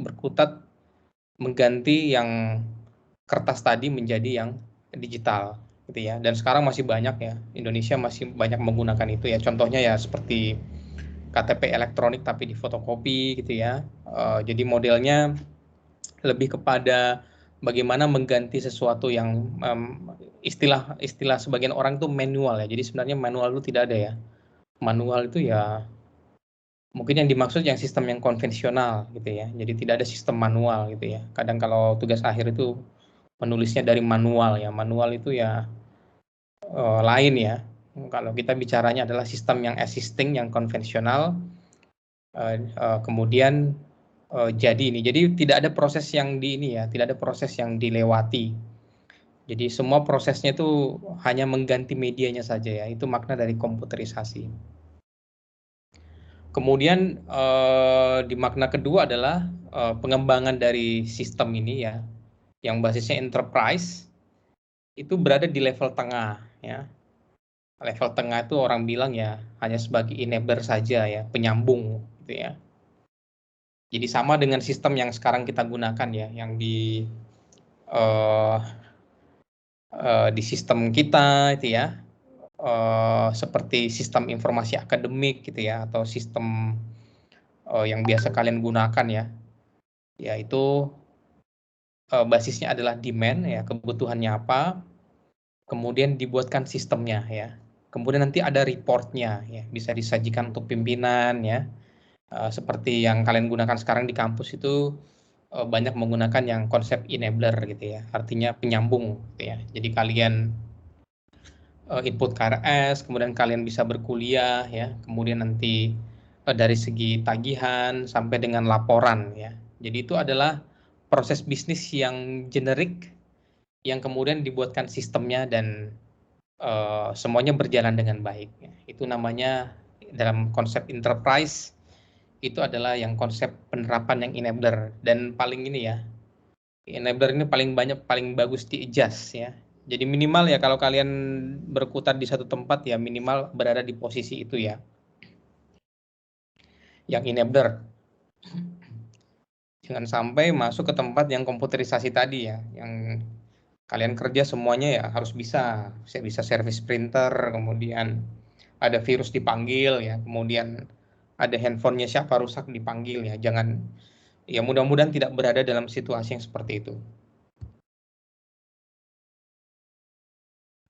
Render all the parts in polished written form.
berkutat mengganti yang kertas tadi menjadi yang digital gitu ya. Dan sekarang masih banyak ya, Indonesia masih banyak menggunakan itu ya. Contohnya ya seperti KTP elektronik tapi di fotokopi gitu ya. Jadi modelnya lebih kepada bagaimana mengganti sesuatu yang istilah sebagian orang itu manual ya. Jadi sebenarnya manual itu tidak ada ya. Manual itu ya mungkin yang dimaksud yang sistem yang konvensional gitu ya. Jadi tidak ada sistem manual gitu ya. Kadang kalau tugas akhir itu menulisnya dari manual ya. Manual itu ya lain ya. Kalau kita bicaranya adalah sistem yang existing, yang konvensional, kemudian jadi ini. Jadi tidak ada proses yang tidak ada proses yang dilewati. Jadi semua prosesnya itu hanya mengganti medianya saja ya. Itu makna dari komputerisasi. Kemudian di makna kedua adalah pengembangan dari sistem ini ya, yang basisnya enterprise itu berada di level tengah ya. Level tengah itu orang bilang ya hanya sebagai enabler saja ya, penyambung gitu ya. Jadi sama dengan sistem yang sekarang kita gunakan ya, yang di sistem kita itu ya, seperti sistem informasi akademik gitu ya, atau sistem yang biasa kalian gunakan ya, yaitu basisnya adalah demand ya, kebutuhannya apa, kemudian dibuatkan sistemnya ya, kemudian nanti ada reportnya ya, bisa disajikan untuk pimpinan ya, seperti yang kalian gunakan sekarang di kampus itu banyak menggunakan yang konsep enabler gitu ya, artinya penyambung gitu ya. Jadi kalian input KRS, kemudian kalian bisa berkuliah ya, kemudian nanti dari segi tagihan sampai dengan laporan ya. Jadi itu adalah proses bisnis yang generik yang kemudian dibuatkan sistemnya dan semuanya berjalan dengan baik ya. Itu namanya dalam konsep enterprise itu adalah yang konsep penerapan yang enabler, dan paling ini ya, enabler ini paling bagus di adjust ya. Jadi minimal ya kalau kalian berkutat di satu tempat ya minimal berada di posisi itu ya, yang enabler. Jangan sampai masuk ke tempat yang komputerisasi tadi ya, yang kalian kerja semuanya ya harus bisa service printer, kemudian ada virus dipanggil ya, kemudian ada handphonenya siapa rusak dipanggil ya. Jangan ya, mudah-mudahan tidak berada dalam situasi yang seperti itu.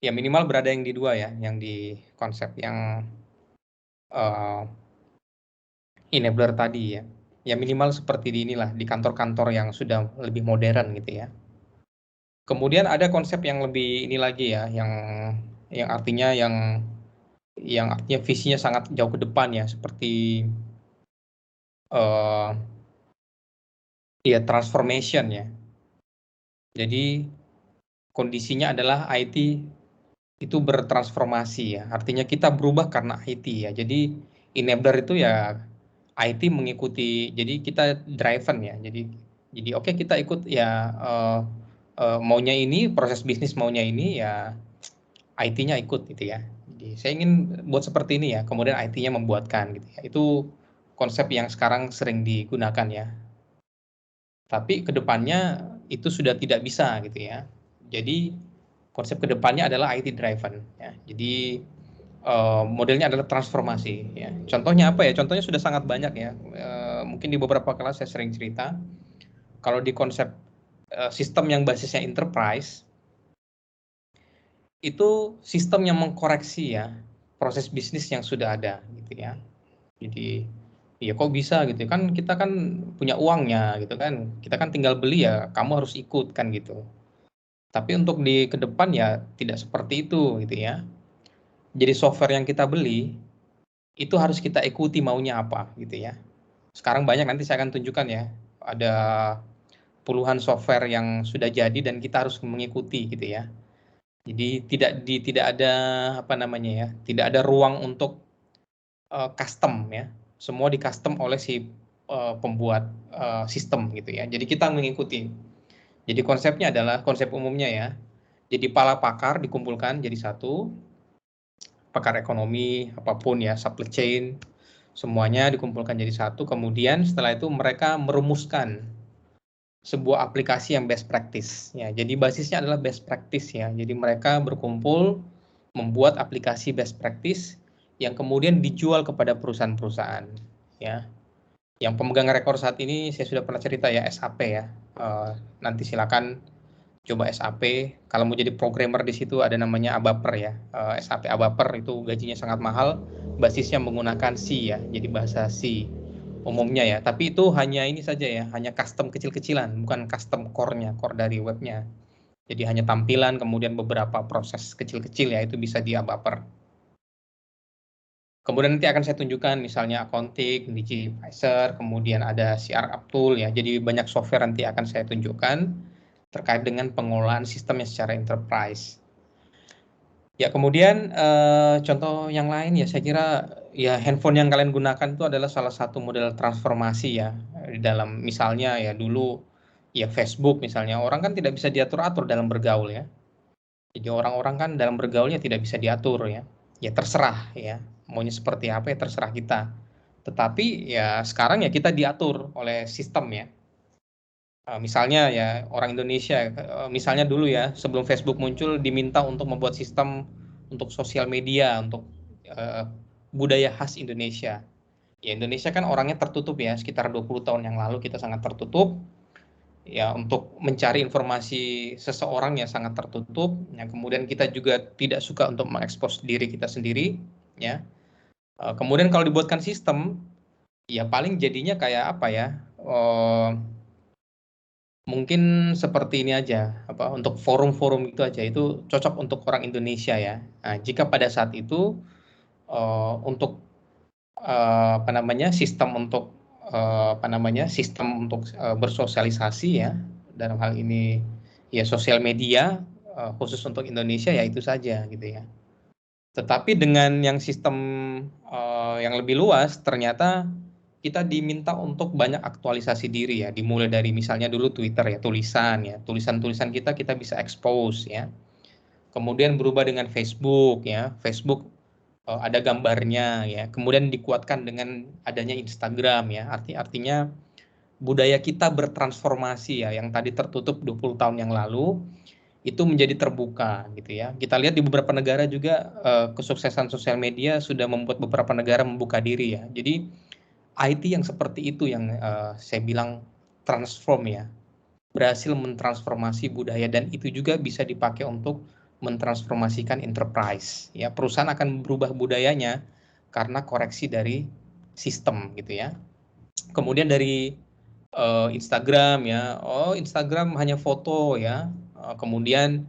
Ya minimal berada yang di dua ya, yang di konsep yang enabler tadi ya. Ya minimal seperti di inilah, di kantor-kantor yang sudah lebih modern gitu ya. Kemudian ada konsep yang lebih ini lagi ya, yang artinya visinya sangat jauh ke depan ya, seperti ya transformation ya. Jadi kondisinya adalah IT itu bertransformasi ya, artinya kita berubah karena IT ya. Jadi enabler itu ya IT mengikuti, jadi kita driven ya. Jadi oke, kita ikut ya, maunya ini, proses bisnis maunya ini ya, IT-nya ikut gitu ya. Jadi saya ingin buat seperti ini ya, kemudian IT-nya membuatkan gitu ya. Itu konsep yang sekarang sering digunakan ya. Tapi kedepannya itu sudah tidak bisa gitu ya. Jadi konsep kedepannya adalah IT driven ya. Jadi modelnya adalah transformasi ya. Contohnya apa ya? Contohnya sudah sangat banyak ya. Mungkin di beberapa kelas saya sering cerita. Kalau di konsep sistem yang basisnya enterprise, itu sistem yang mengkoreksi ya proses bisnis yang sudah ada gitu ya. Jadi ya kok bisa gitu kan, kita kan punya uangnya gitu kan. Kita kan tinggal beli ya, kamu harus ikut kan gitu. Tapi untuk di ke depan ya tidak seperti itu gitu ya. Jadi software yang kita beli itu harus kita ikuti maunya apa gitu ya. Sekarang banyak, nanti saya akan tunjukkan ya. Ada puluhan software yang sudah jadi dan kita harus mengikuti gitu ya. Jadi tidak ada apa namanya ya, tidak ada ruang untuk custom ya. Semua di custom oleh si pembuat sistem gitu ya. Jadi kita mengikuti. Jadi konsepnya adalah konsep umumnya ya. Jadi pala pakar dikumpulkan jadi satu, pakar ekonomi apapun ya, supply chain, Semuanya dikumpulkan jadi satu, kemudian setelah itu mereka merumuskan sebuah aplikasi yang best practice. Ya, jadi basisnya adalah best practice ya. Jadi mereka berkumpul membuat aplikasi best practice yang kemudian dijual kepada perusahaan-perusahaan. Ya, yang pemegang rekor saat ini saya sudah pernah cerita ya, SAP ya. Nanti silakan coba SAP. Kalau mau jadi programmer di situ ada namanya ABAPER ya. SAP ABAPER itu gajinya sangat mahal, basisnya menggunakan C ya, jadi bahasa C umumnya ya. Tapi itu hanya ini saja ya, hanya custom kecil-kecilan, bukan custom core-nya, core dari webnya. Jadi hanya tampilan, kemudian beberapa proses kecil-kecil ya, itu bisa di ABAPER. Kemudian nanti akan saya tunjukkan misalnya Accounting, Digivisor, kemudian ada CRUp tool ya. Jadi banyak software nanti akan saya tunjukkan terkait dengan pengolahan sistemnya secara enterprise. Ya, kemudian contoh yang lain ya saya kira ya handphone yang kalian gunakan itu adalah salah satu model transformasi ya. Di dalam misalnya ya dulu ya Facebook misalnya, orang kan tidak bisa diatur-atur dalam bergaul ya. Jadi orang-orang kan dalam bergaulnya tidak bisa diatur ya. Ya terserah ya, maunya seperti apa ya terserah kita. Tetapi ya sekarang ya kita diatur oleh sistem ya. Misalnya ya orang Indonesia, misalnya dulu ya sebelum Facebook muncul diminta untuk membuat sistem untuk sosial media, untuk budaya khas Indonesia. Ya Indonesia kan orangnya tertutup ya, sekitar 20 tahun yang lalu kita sangat tertutup. Ya untuk mencari informasi seseorang yang sangat tertutup, yang kemudian kita juga tidak suka untuk mengekspos diri kita sendiri, ya. Kemudian kalau dibuatkan sistem, ya paling jadinya kayak apa ya? Mungkin seperti ini aja, apa untuk forum-forum itu aja itu cocok untuk orang Indonesia ya. Nah, jika pada saat itu untuk apa namanya sistem untuk bersosialisasi ya dalam hal ini ya sosial media khusus untuk Indonesia ya itu saja gitu ya. Tetapi dengan yang sistem yang lebih luas ternyata kita diminta untuk banyak aktualisasi diri ya, dimulai dari misalnya dulu Twitter ya, tulisan-tulisan kita bisa expose ya. Kemudian berubah dengan Facebook ya, Facebook ada gambarnya ya, kemudian dikuatkan dengan adanya Instagram ya, artinya budaya kita bertransformasi ya, yang tadi tertutup 20 tahun yang lalu, itu menjadi terbuka gitu ya. Kita lihat di beberapa negara juga kesuksesan sosial media sudah membuat beberapa negara membuka diri ya. Jadi IT yang seperti itu yang saya bilang transform ya, berhasil mentransformasi budaya dan itu juga bisa dipakai untuk mentransformasikan enterprise ya. Perusahaan akan berubah budayanya karena koreksi dari sistem gitu ya. Kemudian dari Instagram ya, Instagram hanya foto ya. Kemudian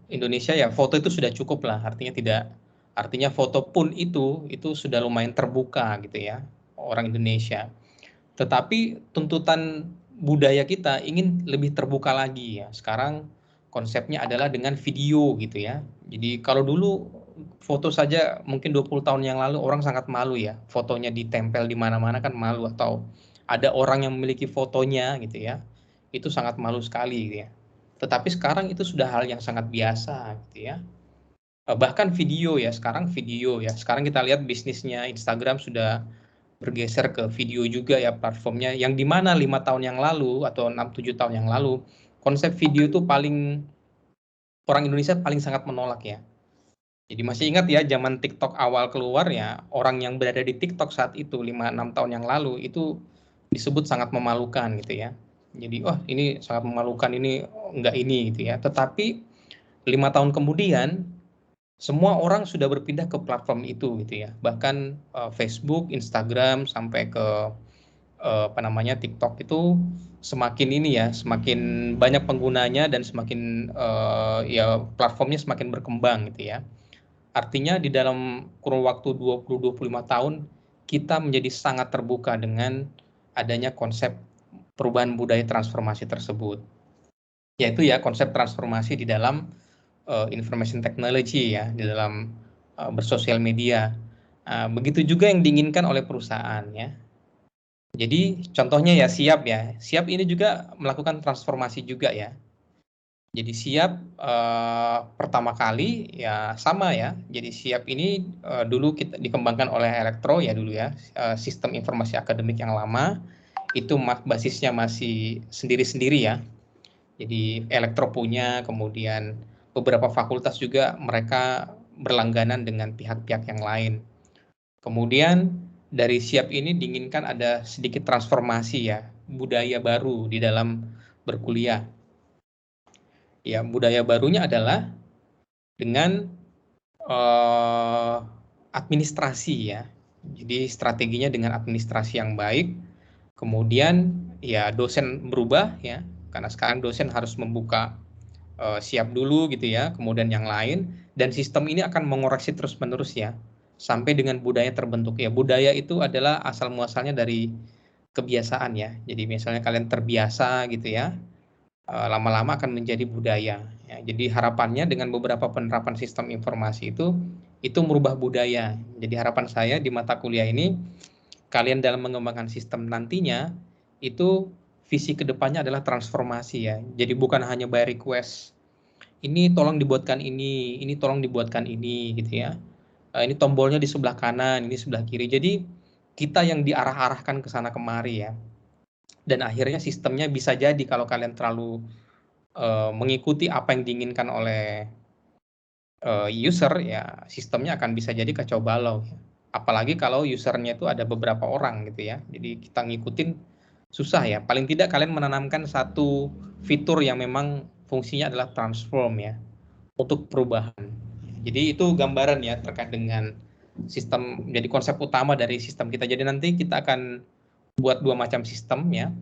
Indonesia ya foto itu sudah cukup lah, artinya foto pun itu sudah lumayan terbuka gitu ya orang Indonesia. Tetapi tuntutan budaya kita ingin lebih terbuka lagi ya. Sekarang konsepnya adalah dengan video gitu ya. Jadi kalau dulu foto saja mungkin 20 tahun yang lalu orang sangat malu ya. Fotonya ditempel di mana-mana kan malu, atau ada orang yang memiliki fotonya gitu ya. Itu sangat malu sekali gitu ya. Tetapi sekarang itu sudah hal yang sangat biasa gitu ya. Bahkan video ya, sekarang kita lihat bisnisnya Instagram sudah bergeser ke video juga ya platformnya, yang dimana 5 tahun yang lalu atau 6-7 tahun yang lalu konsep video itu orang Indonesia paling sangat menolak ya. Jadi masih ingat ya zaman TikTok awal keluar ya, orang yang berada di TikTok saat itu 5-6 tahun yang lalu itu disebut sangat memalukan gitu ya. Jadi ini sangat memalukan, ini enggak ini gitu ya. Tetapi 5 tahun kemudian semua orang sudah berpindah ke platform itu gitu ya. Bahkan Facebook, Instagram sampai ke TikTok itu semakin banyak penggunanya dan semakin ya platformnya semakin berkembang gitu ya. Artinya di dalam kurun waktu 20-25 tahun kita menjadi sangat terbuka dengan adanya konsep perubahan budaya transformasi tersebut. Yaitu ya konsep transformasi di dalam information technology ya, di dalam bersosial media. Begitu juga yang diinginkan oleh perusahaan ya. Jadi contohnya ya Siap ini juga melakukan transformasi juga ya. Jadi siap, pertama kali ya sama ya, jadi siap ini, dulu kita dikembangkan oleh Elektro ya dulu ya, sistem informasi akademik yang lama, itu basisnya masih sendiri-sendiri ya. Jadi Elektro punya, kemudian beberapa fakultas juga mereka berlangganan dengan pihak-pihak yang lain. Kemudian dari siap ini diinginkan ada sedikit transformasi ya, budaya baru di dalam berkuliah. Ya, budaya barunya adalah dengan administrasi ya. Jadi strateginya dengan administrasi yang baik. Kemudian ya dosen berubah ya, karena sekarang dosen harus membuka siap dulu gitu ya, kemudian yang lain, dan sistem ini akan mengoreksi terus-menerus ya, sampai dengan budaya terbentuk ya. Budaya itu adalah asal muasalnya dari kebiasaan ya. Jadi misalnya kalian terbiasa gitu ya, lama-lama akan menjadi budaya. Ya, jadi harapannya dengan beberapa penerapan sistem informasi itu merubah budaya. Jadi harapan saya di mata kuliah ini, kalian dalam mengembangkan sistem nantinya, itu visi kedepannya adalah transformasi ya. Jadi bukan hanya by request, ini tolong dibuatkan ini tolong dibuatkan ini gitu ya. Ini tombolnya di sebelah kanan, ini sebelah kiri. Jadi kita yang diarah-arahkan ke sana kemari ya. Dan akhirnya sistemnya bisa jadi kalau kalian terlalu mengikuti apa yang diinginkan oleh user ya, sistemnya akan bisa jadi kacau balau. Apalagi kalau usernya itu ada beberapa orang gitu ya. Jadi kita ngikutin susah ya. Paling tidak kalian menanamkan satu fitur yang memang fungsinya adalah transform ya, untuk perubahan. Jadi itu gambaran ya terkait dengan sistem. Jadi konsep utama dari sistem kita. Jadi nanti kita akan buat dua macam sistem ya.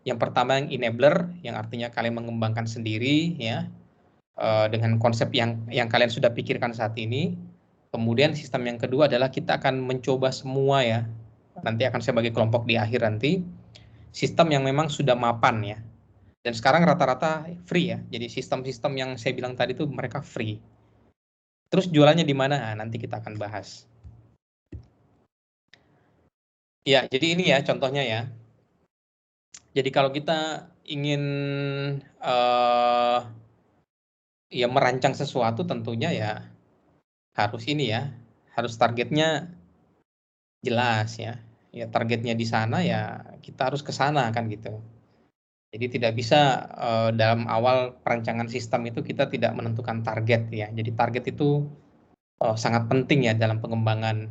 Yang pertama yang enabler, yang artinya kalian mengembangkan sendiri ya, dengan konsep yang kalian sudah pikirkan saat ini. Kemudian sistem yang kedua adalah kita akan mencoba semua ya, nanti akan saya bagi kelompok di akhir nanti, sistem yang memang sudah mapan ya. Dan sekarang rata-rata free ya, jadi sistem-sistem yang saya bilang tadi itu mereka free. Terus jualannya di mana? Nah, nanti kita akan bahas. Ya, jadi ini ya contohnya ya. Jadi kalau kita ingin ya merancang sesuatu, tentunya ya harus ini ya, harus targetnya jelas ya. Ya targetnya di sana ya kita harus ke sana kan gitu. Jadi tidak bisa dalam awal perancangan sistem itu kita tidak menentukan target ya. Jadi target itu sangat penting ya dalam pengembangan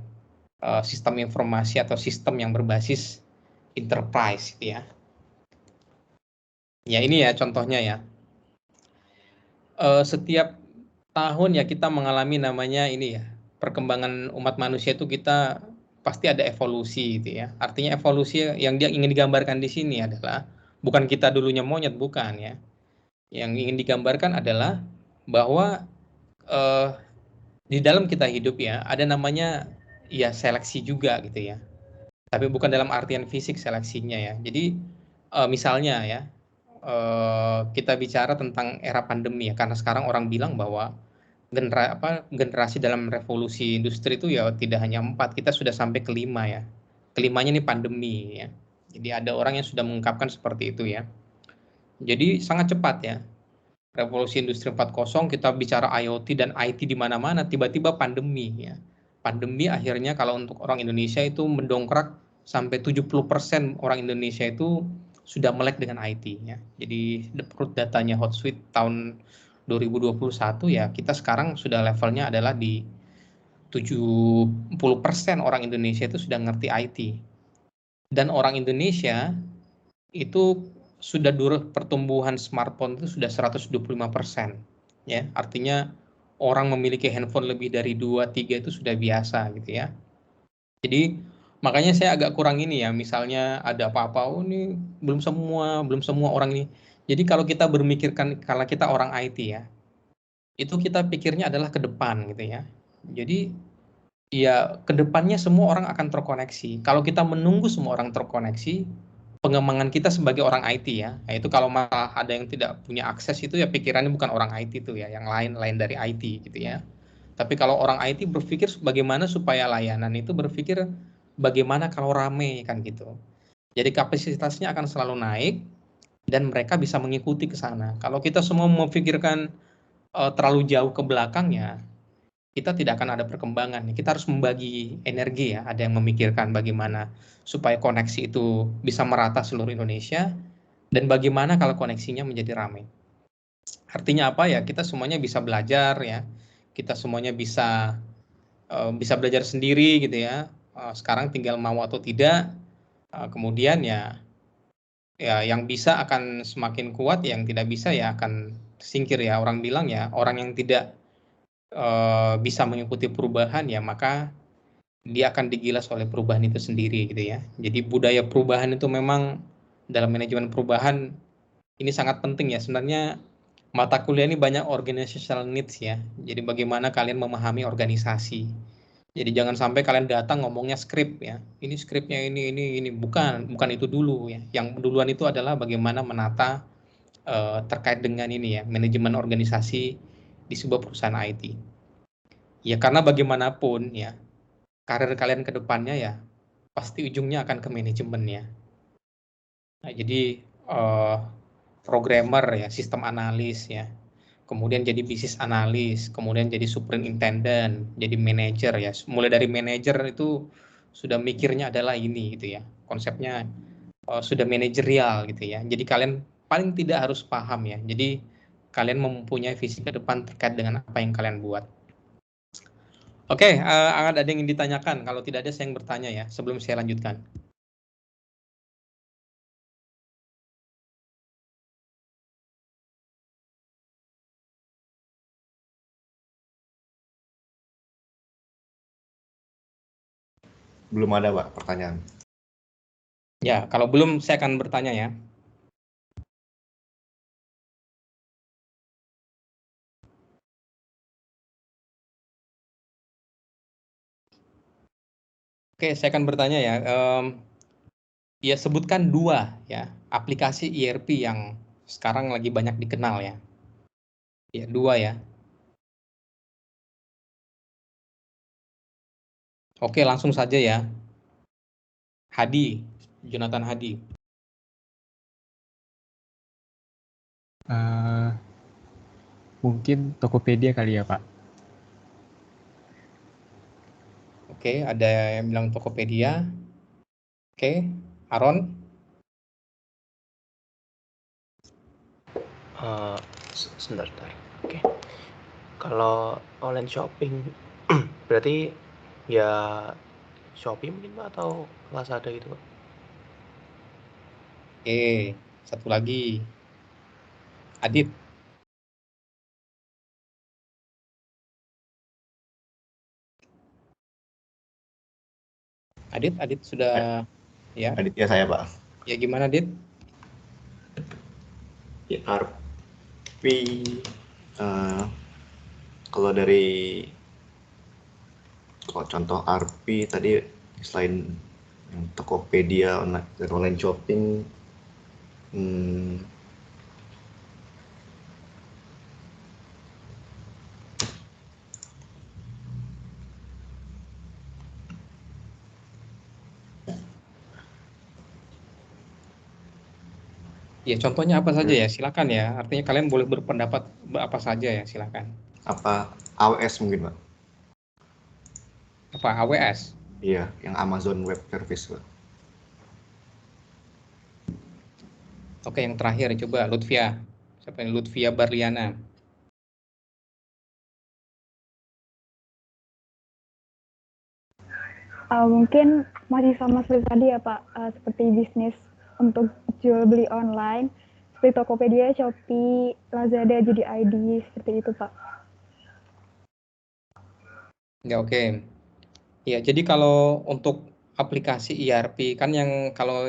sistem informasi atau sistem yang berbasis enterprise gitu ya. Ya ini ya contohnya ya. Setiap tahun ya kita mengalami namanya ini ya, perkembangan umat manusia itu kita pasti ada evolusi gitu ya. Artinya evolusi yang dia ingin digambarkan di sini adalah bukan kita dulunya monyet, bukan ya. Yang ingin digambarkan adalah bahwa di dalam kita hidup ya ada namanya ya seleksi juga gitu ya. Tapi bukan dalam artian fisik seleksinya ya. Jadi misalnya ya, kita bicara tentang era pandemi ya, karena sekarang orang bilang bahwa generasi dalam revolusi industri itu ya tidak hanya 4, kita sudah sampai ke 5 ya. Kelimanya ini pandemi ya. Jadi ada orang yang sudah mengungkapkan seperti itu ya. Jadi sangat cepat ya. Revolusi industri 4.0, kita bicara IoT dan IT di mana-mana, tiba-tiba pandemi ya. Pandemi akhirnya kalau untuk orang Indonesia itu mendongkrak sampai 70% orang Indonesia itu sudah melek dengan IT ya. Jadi menurut datanya Hotsuite tahun 2021 ya, kita sekarang sudah levelnya adalah di 70% orang Indonesia itu sudah ngerti IT. Dan orang Indonesia itu sudah pertumbuhan smartphone itu sudah 125%. Ya, artinya orang memiliki handphone lebih dari 2, 3 itu sudah biasa gitu ya. Jadi makanya saya agak kurang ini ya, misalnya ada apa-apa, oh ini belum semua orang ini. Jadi kalau kita berpikirkan, kalau kita orang IT ya, itu kita pikirnya adalah ke depan gitu ya. Jadi ya ke depannya semua orang akan terkoneksi. Kalau kita menunggu semua orang terkoneksi, pengembangan kita sebagai orang IT ya, itu kalau malah ada yang tidak punya akses itu ya pikirannya bukan orang IT itu ya, yang lain dari IT gitu ya. Tapi kalau orang IT berpikir bagaimana supaya layanan itu berpikir bagaimana kalau rame kan gitu. Jadi kapasitasnya akan selalu naik, dan mereka bisa mengikuti ke sana. Kalau kita semua memikirkan terlalu jauh ke belakangnya, kita tidak akan ada perkembangan. Kita harus membagi energi ya. Ada yang memikirkan bagaimana supaya koneksi itu bisa merata seluruh Indonesia, dan bagaimana kalau koneksinya menjadi ramai. Artinya apa ya? Kita semuanya bisa belajar ya. Kita semuanya bisa belajar sendiri gitu ya. Sekarang tinggal mau atau tidak. Kemudian ya yang bisa akan semakin kuat, yang tidak bisa ya akan singkir ya. Orang bilang ya, orang yang tidak bisa mengikuti perubahan ya maka dia akan digilas oleh perubahan itu sendiri gitu ya. Jadi budaya perubahan itu memang dalam manajemen perubahan ini sangat penting ya. Sebenarnya mata kuliah ini banyak organizational needs ya. Jadi bagaimana kalian memahami organisasi. Jadi jangan sampai kalian datang ngomongnya skrip ya. Ini skripnya ini bukan itu dulu ya. Yang duluan itu adalah bagaimana menata terkait dengan ini ya, manajemen organisasi di sebuah perusahaan IT. Ya karena bagaimanapun ya, karir kalian ke depannya ya pasti ujungnya akan ke manajemen ya. Nah, jadi programmer ya, sistem analis ya, kemudian jadi bisnis analis, kemudian jadi superintendent, jadi manajer ya. Mulai dari manajer itu sudah mikirnya adalah ini gitu ya, konsepnya sudah manajerial gitu ya. Jadi kalian paling tidak harus paham ya. Jadi kalian mempunyai visi ke depan terkait dengan apa yang kalian buat. Oke, ada yang ingin ditanyakan? Kalau tidak ada, saya yang bertanya ya, sebelum saya lanjutkan. Belum ada, Pak, pertanyaan. Ya, kalau belum, saya akan bertanya ya. Oke, saya akan bertanya ya. Ya, sebutkan 2 ya, aplikasi ERP yang sekarang lagi banyak dikenal ya. Ya, 2 ya. Oke, langsung saja ya. Hadi, Jonathan Hadi. Mungkin Tokopedia kali ya, Pak. Oke, ada yang bilang Tokopedia. Oke, Aaron. Sebentar. Oke. Kalau online shopping berarti ya Shopee mungkin Pak atau Lazada gitu Pak? Oke, satu lagi. Adit. Adit sudah ya. Aditya saya, Pak. Ya gimana, Adit? ERP, kalau dari contoh ERP tadi selain Tokopedia dan online shopping, Ya contohnya apa saja ya, silakan ya. Artinya kalian boleh berpendapat apa saja ya, silakan. apa AWS mungkin, Pak? Apa AWS? Iya, yang Amazon Web Service, Pak. Oke, yang terakhir coba Lutfia. Siapa ini? Lutfia Barliana. Mungkin masih sama seperti tadi ya Pak, seperti bisnis untuk jual beli online, seperti Tokopedia, Shopee, Lazada, jadi ID, seperti itu Pak. Ya oke. Ya jadi kalau untuk aplikasi ERP kan yang kalau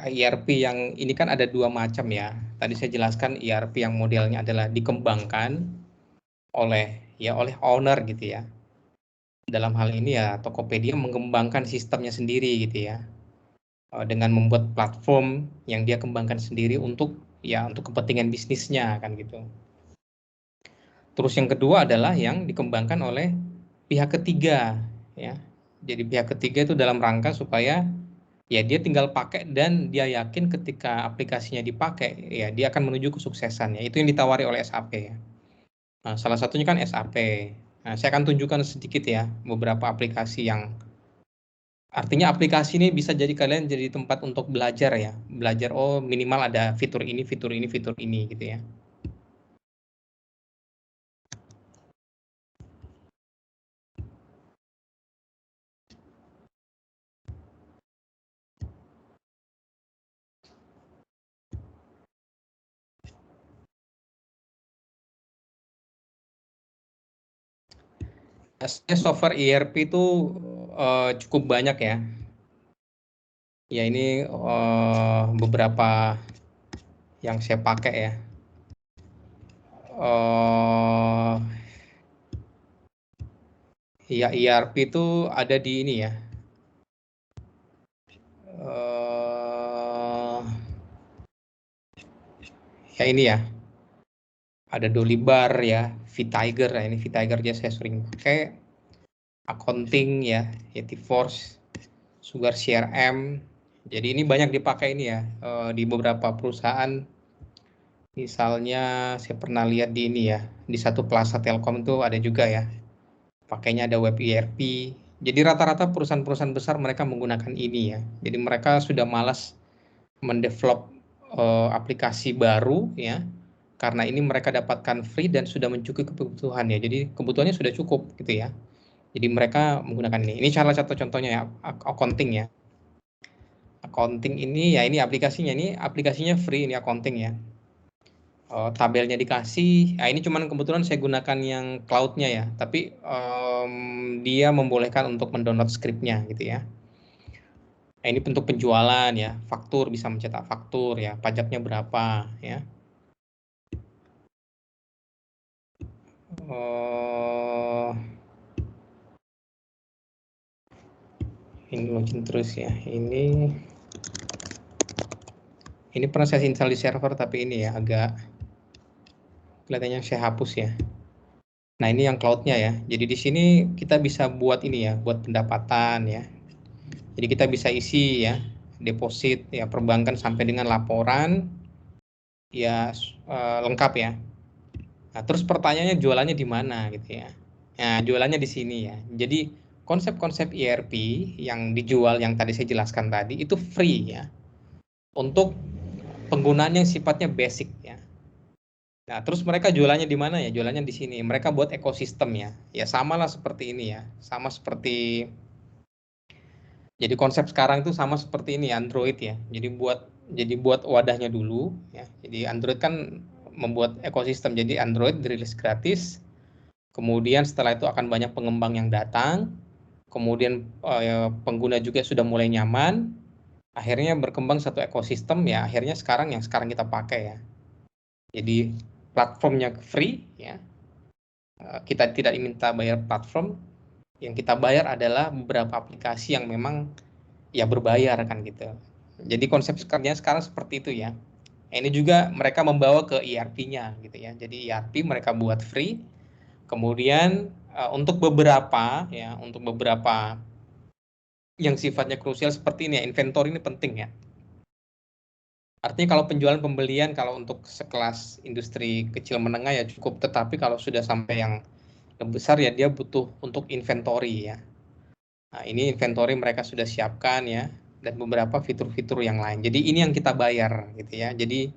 ERP yang ini kan ada 2 macam ya. Tadi saya jelaskan ERP yang modelnya adalah dikembangkan oleh owner gitu ya. Dalam hal ini ya Tokopedia mengembangkan sistemnya sendiri gitu ya. Dengan membuat platform yang dia kembangkan sendiri untuk kepentingan bisnisnya kan gitu. Terus yang kedua adalah yang dikembangkan oleh pihak ketiga ya. Jadi pihak ketiga itu dalam rangka supaya ya dia tinggal pakai dan dia yakin ketika aplikasinya dipakai, ya dia akan menuju kesuksesan. Ya, itu yang ditawari oleh SAP ya. Nah, salah satunya kan SAP. Nah, saya akan tunjukkan sedikit ya beberapa aplikasi yang artinya aplikasi ini bisa jadi kalian jadi tempat untuk belajar ya. Belajar, oh minimal ada fitur ini, fitur ini, fitur ini gitu ya. Software ERP itu cukup banyak ya. Ya ini beberapa yang saya pakai ya. Ya ERP itu ada di ini ya. Ya ini ya. Ada Dolibar ya, VTiger ya, ini VTiger aja saya sering pakai. Accounting ya, Yetiforce, Sugar CRM. Jadi ini banyak dipakai ini ya di beberapa perusahaan. Misalnya saya pernah lihat di ini ya, di satu Plaza Telkom itu ada juga ya. Pakainya ada web ERP. Jadi rata-rata perusahaan-perusahaan besar mereka menggunakan ini ya. Jadi mereka sudah malas mendevelop aplikasi baru ya. Karena ini mereka dapatkan free dan sudah mencukupi kebutuhan ya. Jadi kebutuhannya sudah cukup gitu ya. Jadi mereka menggunakan ini. Ini salah satu contohnya ya, accounting ya. Accounting ini ya ini aplikasinya. Ini aplikasinya free ini accounting ya. Tabelnya dikasih. Nah, ini cuman kebetulan saya gunakan yang cloud-nya ya. Tapi dia membolehkan untuk mendownload skripnya gitu ya. Nah, ini bentuk penjualan ya. Faktur, bisa mencetak faktur ya. Pajaknya berapa ya. Ini login terus ya. Ini pernah saya install di server tapi ini ya agak kelihatannya saya hapus ya. Nah ini yang cloud-nya ya. Jadi di sini kita bisa buat ini ya, buat pendapatan ya. Jadi kita bisa isi ya, deposit ya, perbankan sampai dengan laporan ya lengkap ya. Nah terus pertanyaannya jualannya di mana gitu ya. Nah jualannya di sini ya. Jadi konsep-konsep ERP yang dijual yang tadi saya jelaskan tadi itu free ya. Untuk penggunaan yang sifatnya basic ya. Nah, terus mereka jualannya di mana ya? Jualannya di sini. Mereka buat ekosistem ya. Ya samalah seperti ini ya. Sama seperti jadi konsep sekarang itu sama seperti ini Android ya. Jadi buat wadahnya dulu ya. Jadi Android kan membuat ekosistem. Jadi Android dirilis gratis. Kemudian setelah itu akan banyak pengembang yang datang. Kemudian pengguna juga sudah mulai nyaman. Akhirnya berkembang satu ekosistem ya. Akhirnya sekarang yang sekarang kita pakai ya. Jadi platformnya free ya. Kita tidak diminta bayar platform. Yang kita bayar adalah beberapa aplikasi yang memang ya berbayar kan gitu. Jadi konsep kerjanya sekarang seperti itu ya. Ini juga mereka membawa ke ERP-nya gitu ya. Jadi ERP mereka buat free. Kemudian untuk beberapa yang sifatnya krusial seperti ini ya, inventory ini penting ya. Artinya kalau penjualan pembelian kalau untuk sekelas industri kecil menengah ya cukup, tetapi kalau sudah sampai yang lebih besar ya dia butuh untuk inventory ya. Nah, ini inventory mereka sudah siapkan ya dan beberapa fitur-fitur yang lain. Jadi ini yang kita bayar gitu ya. Jadi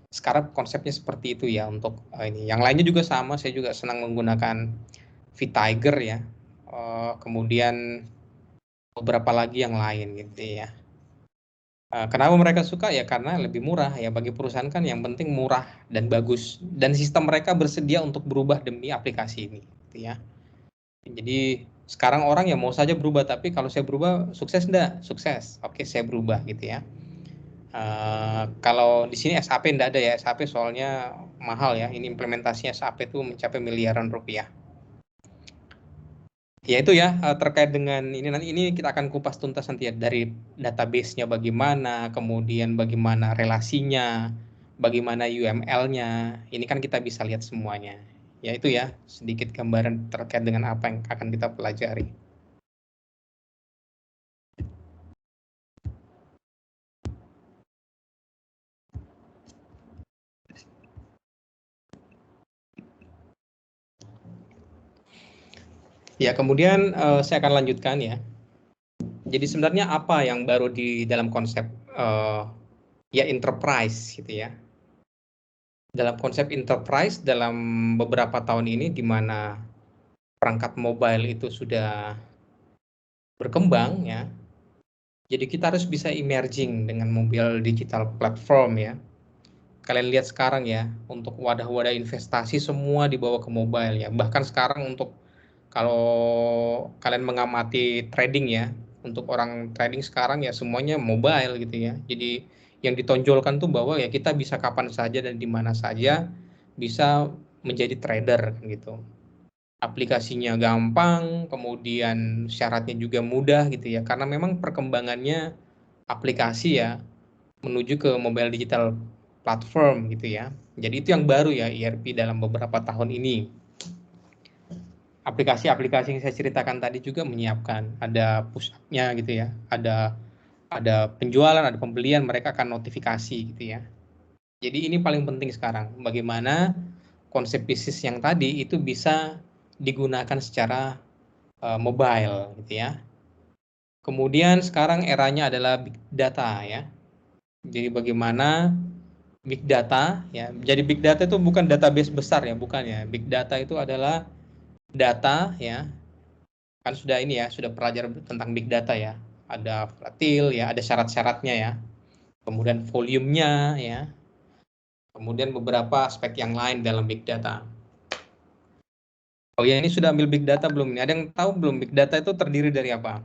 sekarang konsepnya seperti itu ya untuk ini. Yang lainnya juga sama, saya juga senang menggunakan VTiger ya. Kemudian beberapa lagi yang lain gitu ya. Kenapa mereka suka ya karena lebih murah ya, bagi perusahaan kan yang penting murah dan bagus dan sistem mereka bersedia untuk berubah demi aplikasi ini gitu ya. Jadi sekarang orang ya mau saja berubah, tapi kalau saya berubah sukses enggak? Sukses. Oke, saya berubah gitu ya. Kalau di sini SAP enggak ada ya, SAP soalnya mahal ya. Ini implementasinya SAP itu mencapai miliaran rupiah. Ya itu ya terkait dengan ini, nanti ini kita akan kupas tuntas nanti ya, dari database-nya bagaimana, kemudian bagaimana relasinya, bagaimana UML-nya. Ini kan kita bisa lihat semuanya. Ya itu ya sedikit gambaran terkait dengan apa yang akan kita pelajari. Ya, kemudian saya akan lanjutkan ya. Jadi sebenarnya apa yang baru di dalam konsep ya enterprise gitu ya. Dalam konsep enterprise dalam beberapa tahun ini di mana perangkat mobile itu sudah berkembang ya. Jadi kita harus bisa emerging dengan mobile digital platform ya. Kalian lihat sekarang ya, untuk wadah-wadah investasi semua dibawa ke mobile ya. Bahkan sekarang untuk kalau kalian mengamati trading ya, untuk orang trading sekarang ya semuanya mobile gitu ya. Jadi yang ditonjolkan tuh bahwa ya kita bisa kapan saja dan di mana saja bisa menjadi trader gitu. Aplikasinya gampang, kemudian syaratnya juga mudah gitu ya. Karena memang perkembangannya aplikasi ya menuju ke mobile digital platform gitu ya. Jadi itu yang baru ya ERP dalam beberapa tahun ini. Aplikasi-aplikasi yang saya ceritakan tadi juga menyiapkan, ada push up-nya gitu ya, ada penjualan, ada pembelian, mereka akan notifikasi gitu ya. Jadi ini paling penting sekarang, bagaimana konsep bisnis yang tadi itu bisa digunakan secara mobile gitu ya. Kemudian sekarang eranya adalah big data ya. Jadi bagaimana big data ya. Jadi big data itu bukan database besar ya, bukan ya. Big data itu adalah data ya. Kan sudah ini ya, sudah belajar tentang big data ya. Ada volatil ya, ada syarat-syaratnya ya. Kemudian volumenya ya. Kemudian beberapa aspek yang lain dalam big data. Oh ya, ini sudah ambil big data belum? Ini ada yang tahu belum big data itu terdiri dari apa?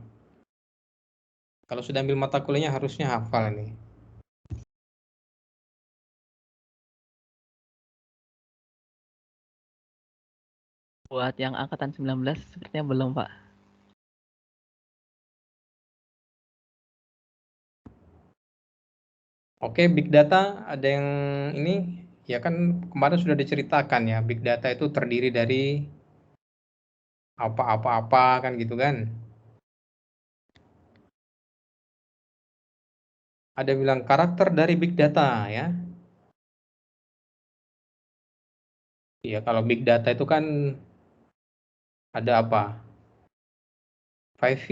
Kalau sudah ambil mata kuliahnya harusnya hafal ini. Buat yang angkatan 19 sepertinya belum, Pak. Oke, big data ada yang ini ya kan kemarin sudah diceritakan ya, big data itu terdiri dari apa-apa kan gitu kan. Ada bilang karakter dari big data ya. Ya kalau big data itu kan ada apa? 5V.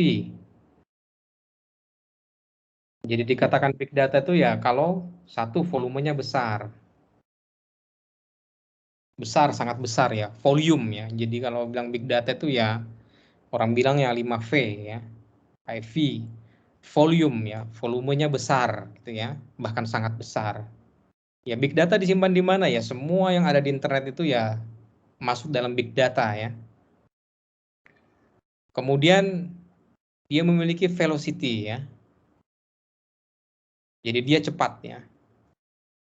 Jadi dikatakan big data itu ya kalau satu volumenya besar. Besar, sangat besar ya, volume ya. Jadi kalau bilang big data itu ya orang bilang ya 5V ya. 5V. Volume ya, volumenya besar gitu ya, bahkan sangat besar. Ya big data disimpan di mana ya? Semua yang ada di internet itu ya masuk dalam big data ya. Kemudian dia memiliki velocity ya. Jadi dia cepat ya.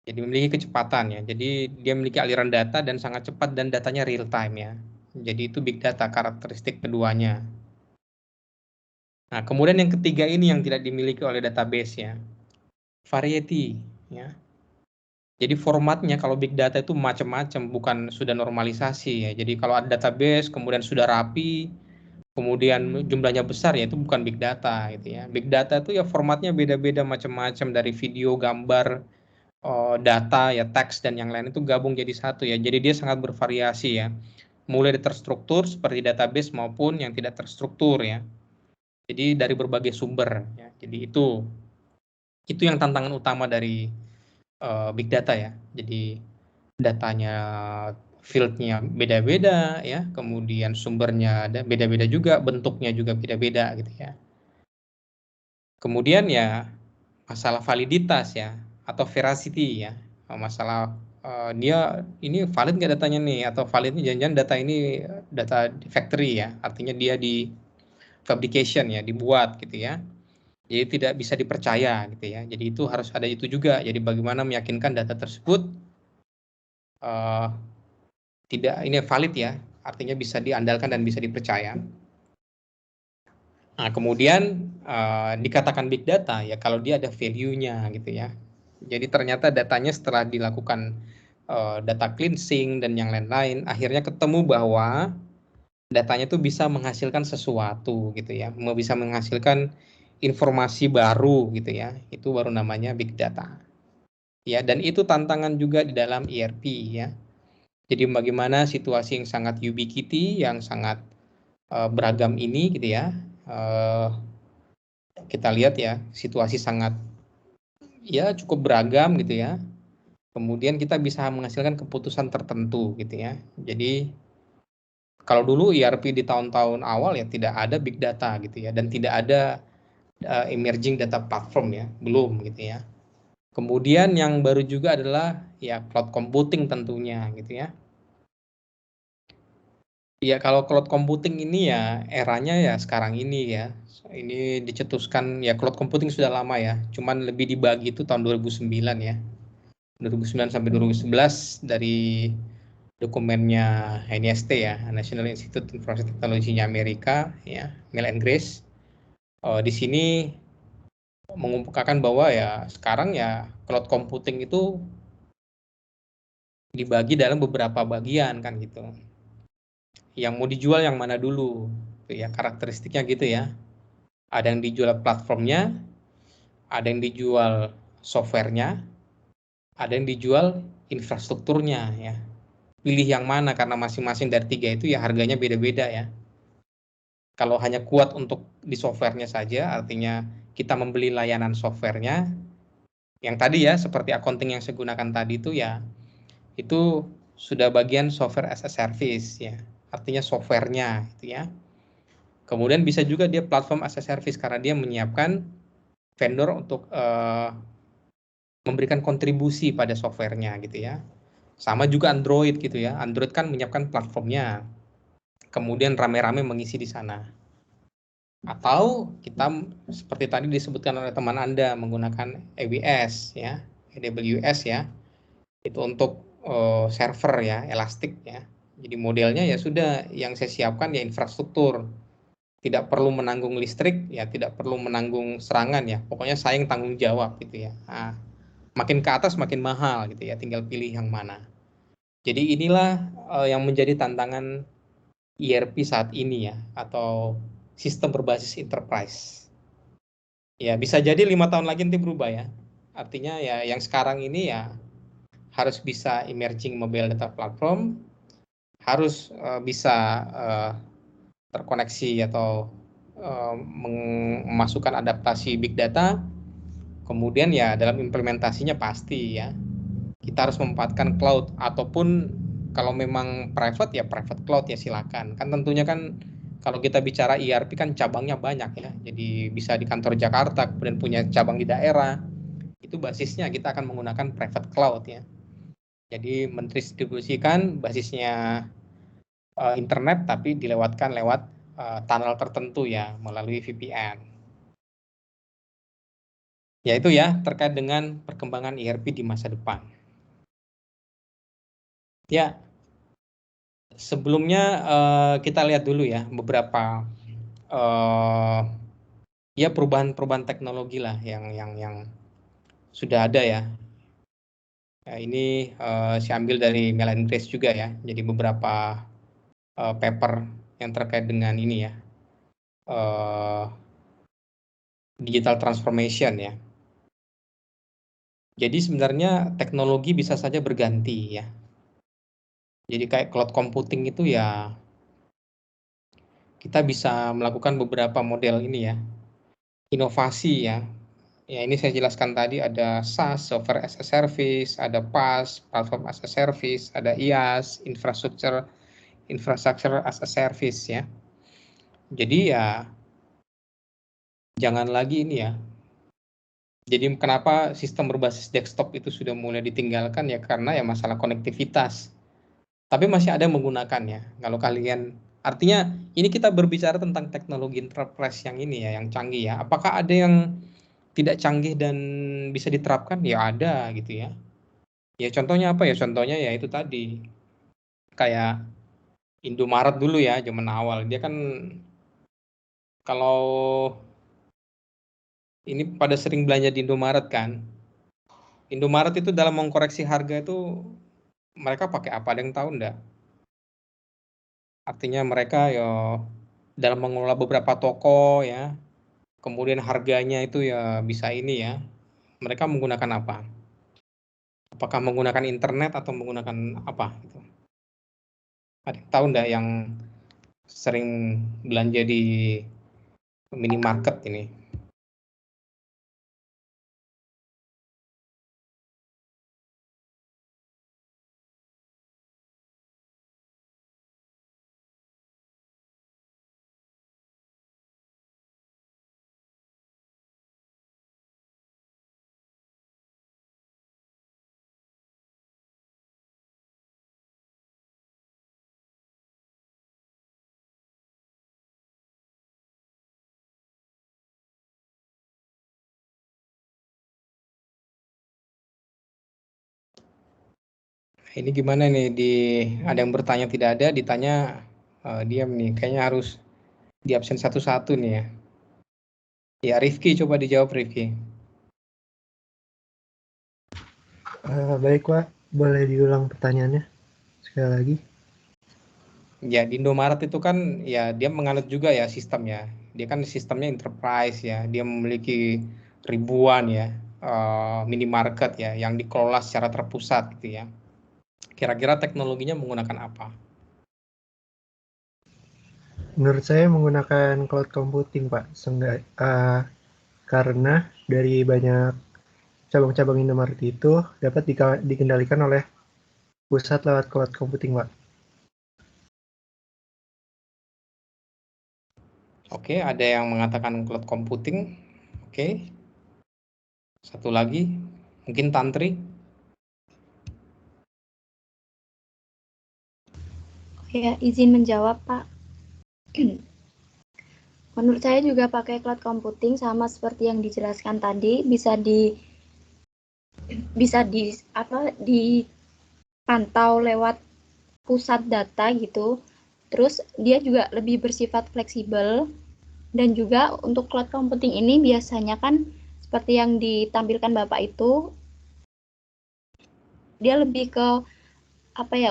Jadi memiliki kecepatan ya. Jadi dia memiliki aliran data dan sangat cepat dan datanya real time ya. Jadi itu big data karakteristik keduanya. Nah, kemudian yang ketiga ini yang tidak dimiliki oleh database ya. Variety ya. Jadi formatnya kalau big data itu macam-macam, bukan sudah normalisasi ya. Jadi kalau ada database kemudian sudah rapi, kemudian jumlahnya besar ya itu bukan big data gitu ya. Big data itu ya formatnya beda-beda macam-macam dari video, gambar, data ya, teks dan yang lain itu gabung jadi satu ya. Jadi dia sangat bervariasi ya. Mulai dari terstruktur seperti database maupun yang tidak terstruktur ya. Jadi dari berbagai sumber ya. Jadi itu yang tantangan utama dari big data ya. Jadi datanya field-nya beda-beda ya, kemudian sumbernya beda-beda juga, bentuknya juga beda-beda gitu ya. Kemudian ya masalah validitas ya atau veracity ya, masalah dia ini valid nggak datanya nih, atau validnya jangan-jangan data ini data factory ya, artinya dia di fabrication ya, dibuat gitu ya. Jadi tidak bisa dipercaya gitu ya. Jadi itu harus ada itu juga. Jadi bagaimana meyakinkan data tersebut tidak ini valid ya, artinya bisa diandalkan dan bisa dipercaya. Nah, kemudian dikatakan big data ya kalau dia ada value-nya gitu ya. Jadi ternyata datanya setelah dilakukan data cleansing dan yang lain-lain, akhirnya ketemu bahwa datanya itu bisa menghasilkan sesuatu gitu ya, bisa menghasilkan informasi baru gitu ya. Itu baru namanya big data. Ya, dan itu tantangan juga di dalam ERP ya. Jadi bagaimana situasi yang sangat ubiquity, yang sangat beragam ini gitu ya, kita lihat ya situasi sangat ya cukup beragam gitu ya. Kemudian kita bisa menghasilkan keputusan tertentu gitu ya. Jadi kalau dulu ERP di tahun-tahun awal ya tidak ada big data gitu ya, dan tidak ada emerging data platform ya, belum gitu ya. Kemudian yang baru juga adalah ya cloud computing tentunya gitu ya. Ya kalau cloud computing ini ya eranya ya sekarang ini ya. Ini dicetuskan ya, cloud computing sudah lama ya, cuman lebih dibagi itu tahun 2009 ya. 2009 sampai 2011 dari dokumennya NIST ya, National Institute of Information Technology-nya Amerika ya, Neil and Grace. Di sini mengemukakan bahwa ya sekarang ya cloud computing itu dibagi dalam beberapa bagian kan gitu. Yang mau dijual yang mana dulu, ya karakteristiknya gitu ya. Ada yang dijual platformnya, ada yang dijual softwarenya, ada yang dijual infrastrukturnya ya. Pilih yang mana karena masing-masing dari tiga itu ya harganya beda-beda ya. Kalau hanya kuat untuk di softwarenya saja, artinya kita membeli layanan softwarenya, yang tadi ya seperti accounting yang saya gunakan tadi itu ya, itu sudah bagian software as a service ya, artinya softwarenya gitu ya. Kemudian bisa juga dia platform as a service karena dia menyiapkan vendor untuk memberikan kontribusi pada softwarenya gitu ya. Sama juga Android gitu ya, Android kan menyiapkan platformnya, kemudian rame-rame mengisi di sana. Atau kita seperti tadi disebutkan oleh teman Anda menggunakan AWS ya, AWS ya, itu untuk server ya, elastik ya. Jadi modelnya ya sudah yang saya siapkan ya infrastruktur, tidak perlu menanggung listrik ya, tidak perlu menanggung serangan ya, pokoknya saya yang tanggung jawab gitu ya. Nah, makin ke atas makin mahal gitu ya, tinggal pilih yang mana. Jadi inilah yang menjadi tantangan ERP saat ini ya, atau sistem berbasis enterprise. Ya bisa jadi 5 tahun lagi nanti berubah ya. Artinya ya yang sekarang ini ya harus bisa emerging mobile data platform, harus bisa terkoneksi atau memasukkan adaptasi big data. Kemudian ya dalam implementasinya pasti ya kita harus memanfaatkan cloud, ataupun kalau memang private ya private cloud ya silakan. Kan tentunya kan kalau kita bicara ERP kan cabangnya banyak ya. Jadi bisa di kantor Jakarta, kemudian punya cabang di daerah. Itu basisnya kita akan menggunakan private cloud ya. Jadi mendistribusikan basisnya internet tapi dilewatkan lewat tunnel tertentu ya melalui VPN. Ya itu ya terkait dengan perkembangan ERP di masa depan. Ya, sebelumnya kita lihat dulu ya beberapa ya perubahan-perubahan teknologi lah yang sudah ada ya. Ya ini saya ambil dari Neil and Grace juga ya. Jadi beberapa paper yang terkait dengan ini ya, digital transformation ya. Jadi sebenarnya teknologi bisa saja berganti ya. Jadi kayak cloud computing itu ya kita bisa melakukan beberapa model ini ya, inovasi ya. Ya ini saya jelaskan tadi ada SaaS, Software as a Service, ada PaaS, Platform as a Service, ada IaaS, Infrastructure as a Service ya. Jadi ya jangan lagi ini ya. Jadi kenapa sistem berbasis desktop itu sudah mulai ditinggalkan ya karena ya masalah konektivitas. Tapi masih ada yang menggunakannya. Kalau kalian artinya ini kita berbicara tentang teknologi enterprise yang ini ya, yang canggih ya. Apakah ada yang tidak canggih dan bisa diterapkan? Ya ada gitu ya. Ya contohnya apa ya? Contohnya ya itu tadi. Kayak Indomaret dulu ya, zaman awal. Dia kan kalau ini pada sering belanja di Indomaret kan. Indomaret itu dalam mengkoreksi harga itu mereka pakai apa? Ada yang tahu enggak? Artinya mereka ya dalam mengelola beberapa toko ya, kemudian harganya itu ya bisa ini ya, mereka menggunakan apa? Apakah menggunakan internet atau menggunakan apa gitu? Ada yang tahu enggak yang sering belanja di minimarket ini. Ini gimana nih, ada yang bertanya tidak ada, ditanya diam nih. Kayaknya harus di absen satu-satu nih ya. Ya, Rifki, coba dijawab Rifki. Baik Pak, boleh diulang pertanyaannya sekali lagi? Ya, di Indomaret itu kan ya dia menganut juga ya sistemnya. Dia kan sistemnya enterprise ya. Dia memiliki ribuan ya minimarket ya yang dikelola secara terpusat gitu ya. Kira-kira teknologinya menggunakan apa? Menurut saya menggunakan cloud computing Pak, karena dari banyak cabang-cabang Indomaret itu dapat dikendalikan oleh pusat lewat cloud computing Pak. Oke, ada yang mengatakan cloud computing. Oke. Satu lagi, mungkin Tantri. Ya, izin menjawab, Pak. Menurut saya juga pakai cloud computing sama seperti yang dijelaskan tadi, bisa dipantau lewat pusat data gitu. Terus dia juga lebih bersifat fleksibel, dan juga untuk cloud computing ini biasanya kan seperti yang ditampilkan Bapak itu, dia lebih ke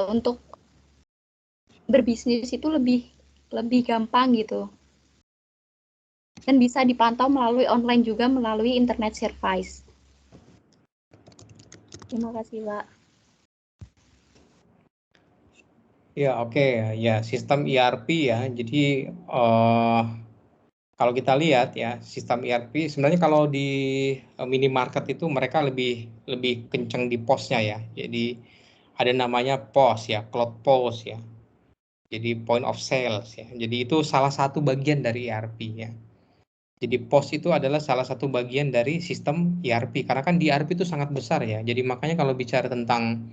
untuk berbisnis itu lebih gampang gitu. Dan bisa dipantau melalui online juga, melalui internet service. Terima kasih, Pak. Ya, oke. Ya, sistem ERP ya. Jadi kalau kita lihat ya, sistem ERP sebenarnya kalau di minimarket itu mereka lebih kenceng di POS-nya ya. Jadi ada namanya POS ya, cloud POS ya. Jadi point of sales ya. Jadi itu salah satu bagian dari ERP ya. Jadi POS itu adalah salah satu bagian dari sistem ERP karena kan di ERP itu sangat besar ya. Jadi makanya kalau bicara tentang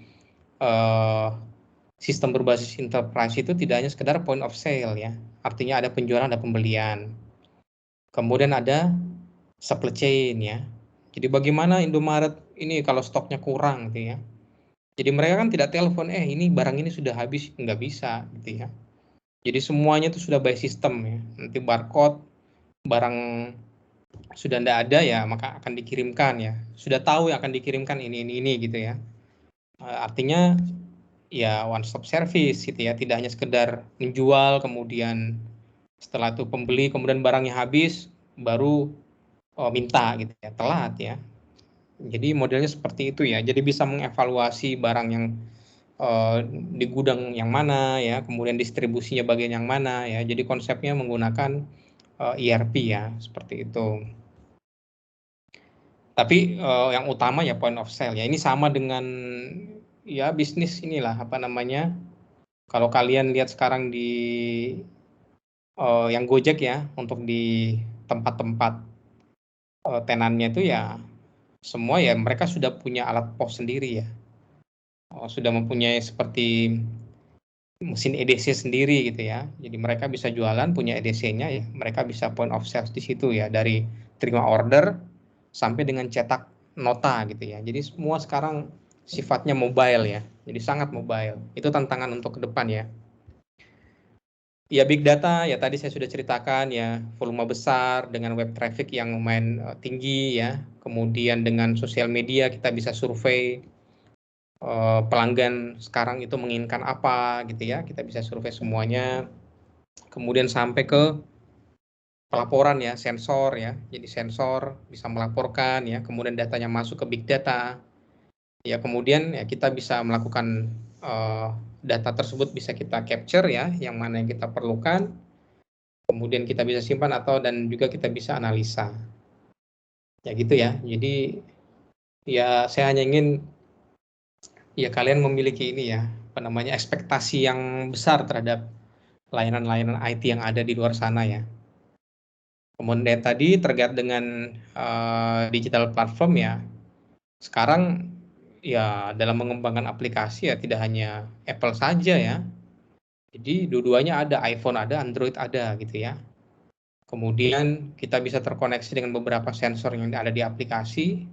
sistem berbasis enterprise itu tidak hanya sekedar point of sale ya. Artinya ada penjualan, ada pembelian. Kemudian ada supply chain ya. Jadi bagaimana Indomaret ini kalau stoknya kurang gitu ya. Jadi mereka kan tidak telepon, ini barang ini sudah habis, nggak bisa gitu ya. Jadi semuanya itu sudah by system ya. Nanti barcode, barang sudah tidak ada ya, maka akan dikirimkan ya. Sudah tahu yang akan dikirimkan ini gitu ya. Artinya ya one stop service gitu ya, tidak hanya sekedar menjual kemudian setelah itu pembeli kemudian barangnya habis baru minta gitu ya, telat ya. Jadi modelnya seperti itu ya. Jadi bisa mengevaluasi barang yang di gudang yang mana ya, kemudian distribusinya bagian yang mana ya. Jadi konsepnya menggunakan ERP ya, seperti itu. Tapi yang utama ya point of sale ya. Ini sama dengan ya bisnis inilah apa namanya. Kalau kalian lihat sekarang di yang Gojek ya, untuk di tempat-tempat tenannya itu ya semua ya mereka sudah punya alat POS sendiri ya. Sudah mempunyai seperti mesin EDC sendiri gitu ya. Jadi mereka bisa jualan punya EDC-nya ya. Mereka bisa point of sales di situ ya, dari terima order sampai dengan cetak nota gitu ya. Jadi semua sekarang sifatnya mobile ya. Jadi sangat mobile. Itu tantangan untuk ke depan ya. Ya big data ya tadi saya sudah ceritakan ya, volume besar dengan web traffic yang lumayan tinggi ya. Kemudian dengan sosial media kita bisa survei pelanggan sekarang itu menginginkan apa gitu ya, kita bisa survei semuanya. Kemudian sampai ke pelaporan ya, sensor ya. Jadi sensor bisa melaporkan ya, kemudian datanya masuk ke big data. Ya kemudian ya kita bisa melakukan data tersebut bisa kita capture ya, yang mana yang kita perlukan, kemudian kita bisa simpan dan juga kita bisa analisa. Ya gitu ya. Jadi ya saya hanya ingin ya kalian memiliki ini ya, ekspektasi yang besar terhadap layanan-layanan IT yang ada di luar sana ya. Kemudian tadi terkait dengan digital platform ya, sekarang ya dalam mengembangkan aplikasi ya tidak hanya Apple saja ya. Jadi dua-duanya ada, iPhone ada, Android ada gitu ya. Kemudian kita bisa terkoneksi dengan beberapa sensor yang ada di aplikasi.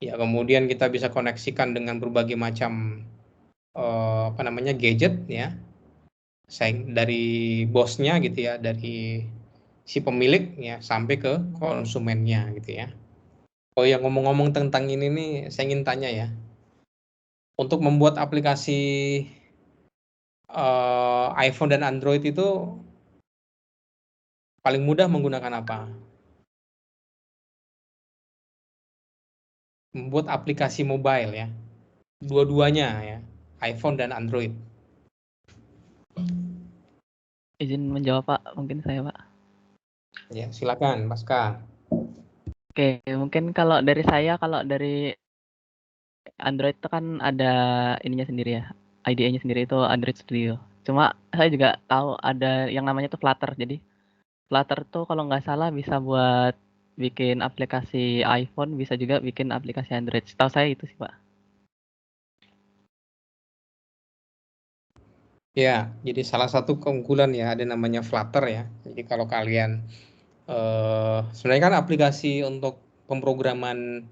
Ya, kemudian kita bisa koneksikan dengan berbagai macam gadget ya. Dari bosnya gitu ya, dari si pemilik ya sampai ke konsumennya gitu ya. Oh ya, ngomong-ngomong tentang ini nih, saya ingin tanya ya. Untuk membuat aplikasi iPhone dan Android itu paling mudah menggunakan apa? Membuat aplikasi mobile ya. Dua-duanya ya, iPhone dan Android. Izin menjawab Pak, mungkin saya Pak. Ya, silakan Pasca. Oke, mungkin kalau dari Android itu kan ada ininya sendiri ya, IDE-nya sendiri itu Android Studio. Cuma saya juga tahu ada yang namanya tuh Flutter. Jadi Flutter tuh kalau nggak salah bisa buat bikin aplikasi iPhone, bisa juga bikin aplikasi Android. Setahu saya itu sih Pak. Ya, jadi salah satu keunggulan ya ada namanya Flutter ya. Jadi kalau kalian sebenarnya kan aplikasi untuk pemrograman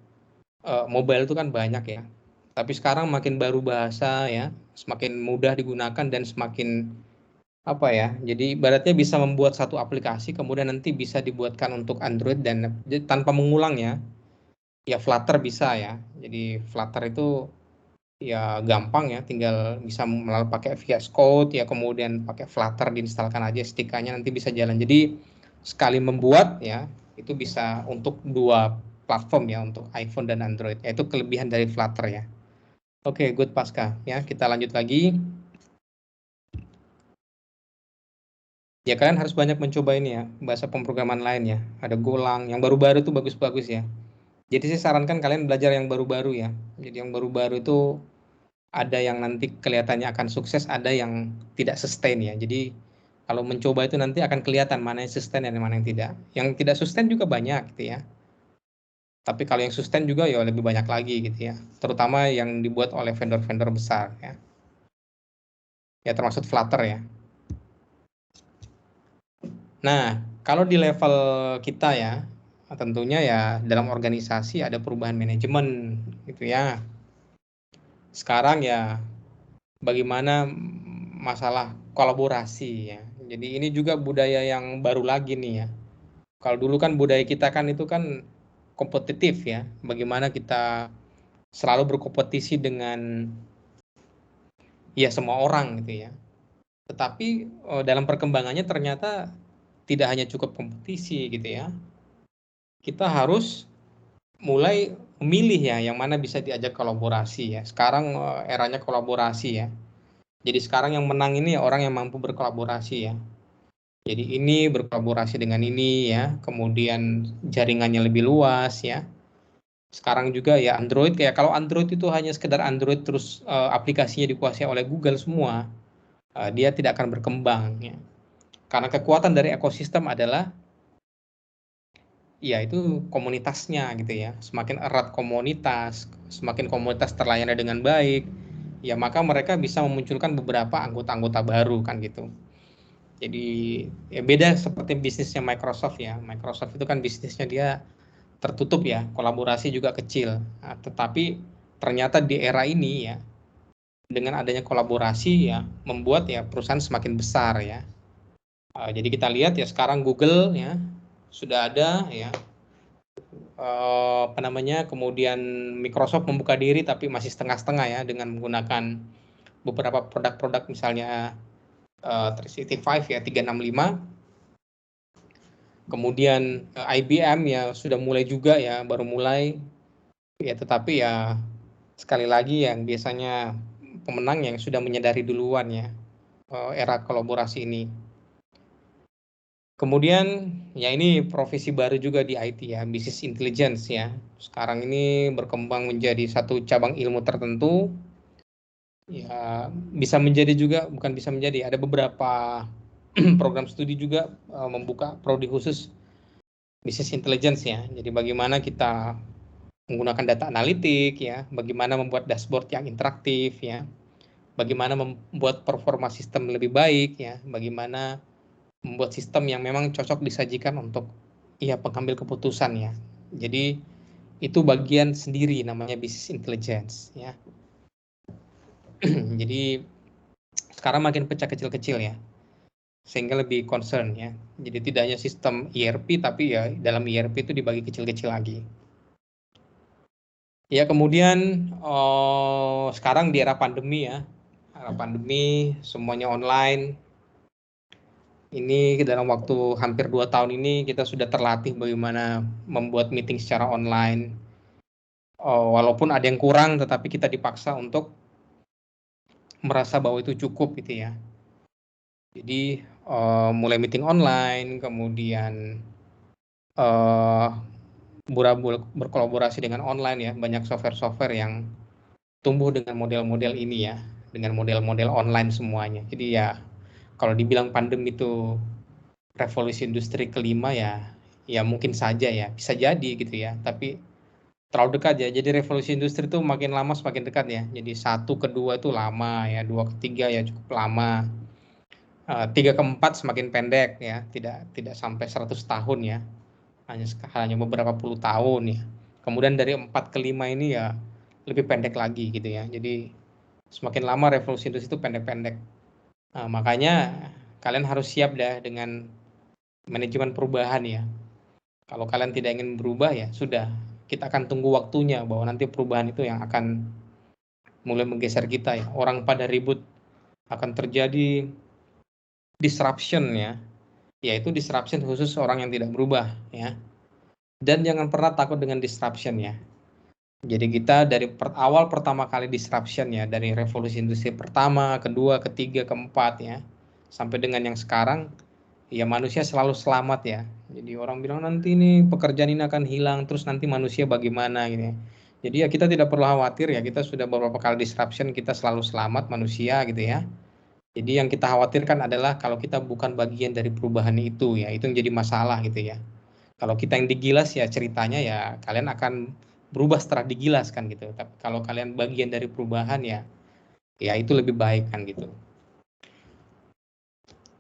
mobile itu kan banyak ya. Tapi sekarang makin baru bahasa ya, semakin mudah digunakan dan semakin jadi ibaratnya bisa membuat satu aplikasi kemudian nanti bisa dibuatkan untuk Android dan tanpa mengulang ya. Ya Flutter bisa ya. Jadi Flutter itu ya gampang ya, tinggal bisa melalui pakai VS Code ya, kemudian pakai Flutter diinstalkan aja SDK-nya nanti bisa jalan. Jadi sekali membuat ya itu bisa untuk dua platform ya, untuk iPhone dan Android. Itu kelebihan dari Flutter ya. Oke, good Pasca ya, kita lanjut lagi. Ya kalian harus banyak mencoba ini ya, bahasa pemrograman lain ya. Ada Golang, yang baru-baru tuh bagus-bagus ya. Jadi saya sarankan kalian belajar yang baru-baru ya. Jadi yang baru-baru itu ada yang nanti kelihatannya akan sukses, ada yang tidak sustain ya. Jadi kalau mencoba itu nanti akan kelihatan mana yang sustain dan mana yang tidak. Yang tidak sustain juga banyak gitu ya. Tapi kalau yang sustain juga ya lebih banyak lagi gitu ya. Terutama yang dibuat oleh vendor-vendor besar ya. Ya termasuk Flutter ya. Nah, kalau di level kita ya, tentunya ya dalam organisasi ada perubahan manajemen gitu ya. Sekarang ya bagaimana masalah kolaborasi ya. Jadi ini juga budaya yang baru lagi nih ya. Kalau dulu kan budaya kita kan itu kan kompetitif ya. Bagaimana kita selalu berkompetisi dengan ya semua orang gitu ya. Tetapi dalam perkembangannya ternyata tidak hanya cukup kompetisi gitu ya. Kita harus mulai memilih ya yang mana bisa diajak kolaborasi ya. Sekarang eranya kolaborasi ya. Jadi sekarang yang menang ini orang yang mampu berkolaborasi ya. Jadi ini berkolaborasi dengan ini ya, kemudian jaringannya lebih luas ya. Sekarang juga ya Android, kayak kalau Android itu hanya sekedar Android terus aplikasinya dikuasai oleh Google semua, dia tidak akan berkembang ya. Karena kekuatan dari ekosistem adalah ya itu komunitasnya gitu ya. Semakin erat komunitas, semakin komunitas terlayani dengan baik, ya maka mereka bisa memunculkan beberapa anggota-anggota baru kan gitu. Jadi ya beda seperti bisnisnya Microsoft ya. Microsoft itu kan bisnisnya dia tertutup ya, kolaborasi juga kecil. Nah, tetapi ternyata di era ini ya, dengan adanya kolaborasi ya, membuat ya perusahaan semakin besar ya. Jadi kita lihat ya sekarang Google ya sudah ada ya, kemudian Microsoft membuka diri tapi masih setengah-setengah ya dengan menggunakan beberapa produk-produk misalnya 365 ya 365. Kemudian IBM ya sudah mulai juga ya, baru mulai ya, tetapi ya sekali lagi yang biasanya pemenang yang sudah menyadari duluan ya era kolaborasi ini. Kemudian ya ini profesi baru juga di IT ya, business intelligence ya. Sekarang ini berkembang menjadi satu cabang ilmu tertentu. Ya bisa menjadi juga, bukan bisa menjadi, ada beberapa program studi juga membuka prodi khusus business intelligence ya. Jadi bagaimana kita menggunakan data analitik ya, bagaimana membuat dashboard yang interaktif ya, bagaimana membuat performa sistem lebih baik ya, bagaimana membuat sistem yang memang cocok disajikan untuk ya pengambil keputusan ya. Jadi itu bagian sendiri namanya business intelligence ya. Jadi sekarang makin pecah kecil-kecil ya, sehingga lebih concern ya. Jadi tidak hanya sistem ERP tapi ya dalam ERP itu dibagi kecil-kecil lagi. Ya kemudian sekarang di era pandemi ya, era pandemi semuanya online. Ini dalam waktu hampir 2 tahun ini kita sudah terlatih bagaimana membuat meeting secara online. Walaupun ada yang kurang, tetapi kita dipaksa untuk merasa bahwa itu cukup gitu ya. Jadi mulai meeting online, kemudian berkolaborasi dengan online ya, banyak software-software yang tumbuh dengan model-model ini ya, dengan model-model online semuanya. Jadi ya kalau dibilang pandemi itu revolusi industri kelima ya mungkin saja ya, bisa jadi gitu ya, tapi terlalu dekat ya. Jadi revolusi industri itu makin lama semakin dekat ya. Jadi 1 ke 2 itu lama ya, 2 ke 3 ya cukup lama. 3 ke 4 semakin pendek ya, tidak sampai 100 tahun ya. Hanya beberapa puluh tahun ya. Kemudian dari 4 ke 5 ini ya lebih pendek lagi gitu ya. Jadi semakin lama revolusi industri itu pendek-pendek. Makanya kalian harus siap dah dengan manajemen perubahan ya. Kalau kalian tidak ingin berubah ya sudah, kita akan tunggu waktunya bahwa nanti perubahan itu yang akan mulai menggeser kita ya. Orang pada ribut, akan terjadi disruption ya. Yaitu disruption khusus orang yang tidak berubah ya. Dan jangan pernah takut dengan disruption ya. Jadi kita dari awal pertama kali disruption ya, dari revolusi industri pertama, kedua, ketiga, keempat ya, sampai dengan yang sekarang, ya manusia selalu selamat ya. Jadi orang bilang nanti nih pekerjaan ini akan hilang, terus nanti manusia bagaimana gitu ya. Jadi ya kita tidak perlu khawatir ya, kita sudah beberapa kali disruption, kita selalu selamat manusia gitu ya. Jadi yang kita khawatirkan adalah kalau kita bukan bagian dari perubahan itu ya, itu yang jadi masalah gitu ya. Kalau kita yang digilas ya ceritanya ya kalian akan berubah setelah digilas kan gitu. Tapi kalau kalian bagian dari perubahan ya itu lebih baik kan gitu.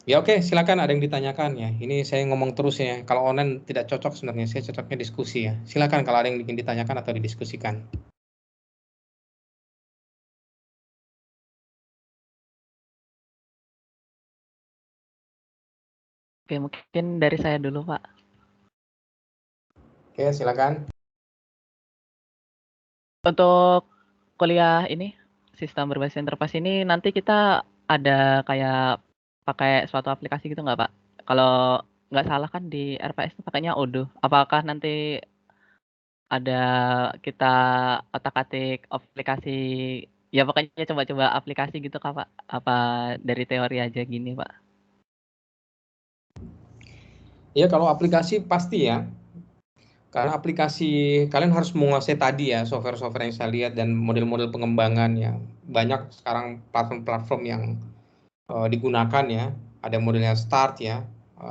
Ya oke, silakan ada yang ditanyakan ya. Ini saya ngomong terus ya. Kalau online tidak cocok sebenarnya, saya cocoknya diskusi ya. Silakan kalau ada yang ingin ditanyakan atau didiskusikan. Oke, mungkin dari saya dulu, Pak. Oke, silakan. Untuk kuliah ini, sistem berbasis enterprise ini nanti kita ada kayak pakai suatu aplikasi gitu nggak, Pak? Kalau nggak salah kan di RPS itu pakainya Odoo. Apakah nanti ada kita otak-atik aplikasi, ya pokoknya coba-coba aplikasi gitu Kak, Pak? Apa dari teori aja gini, Pak? Ya kalau aplikasi pasti ya. Karena aplikasi kalian harus menguasai tadi ya software-software yang saya lihat dan model-model pengembangan yang banyak sekarang platform-platform yang digunakan ya. Ada modelnya Start ya,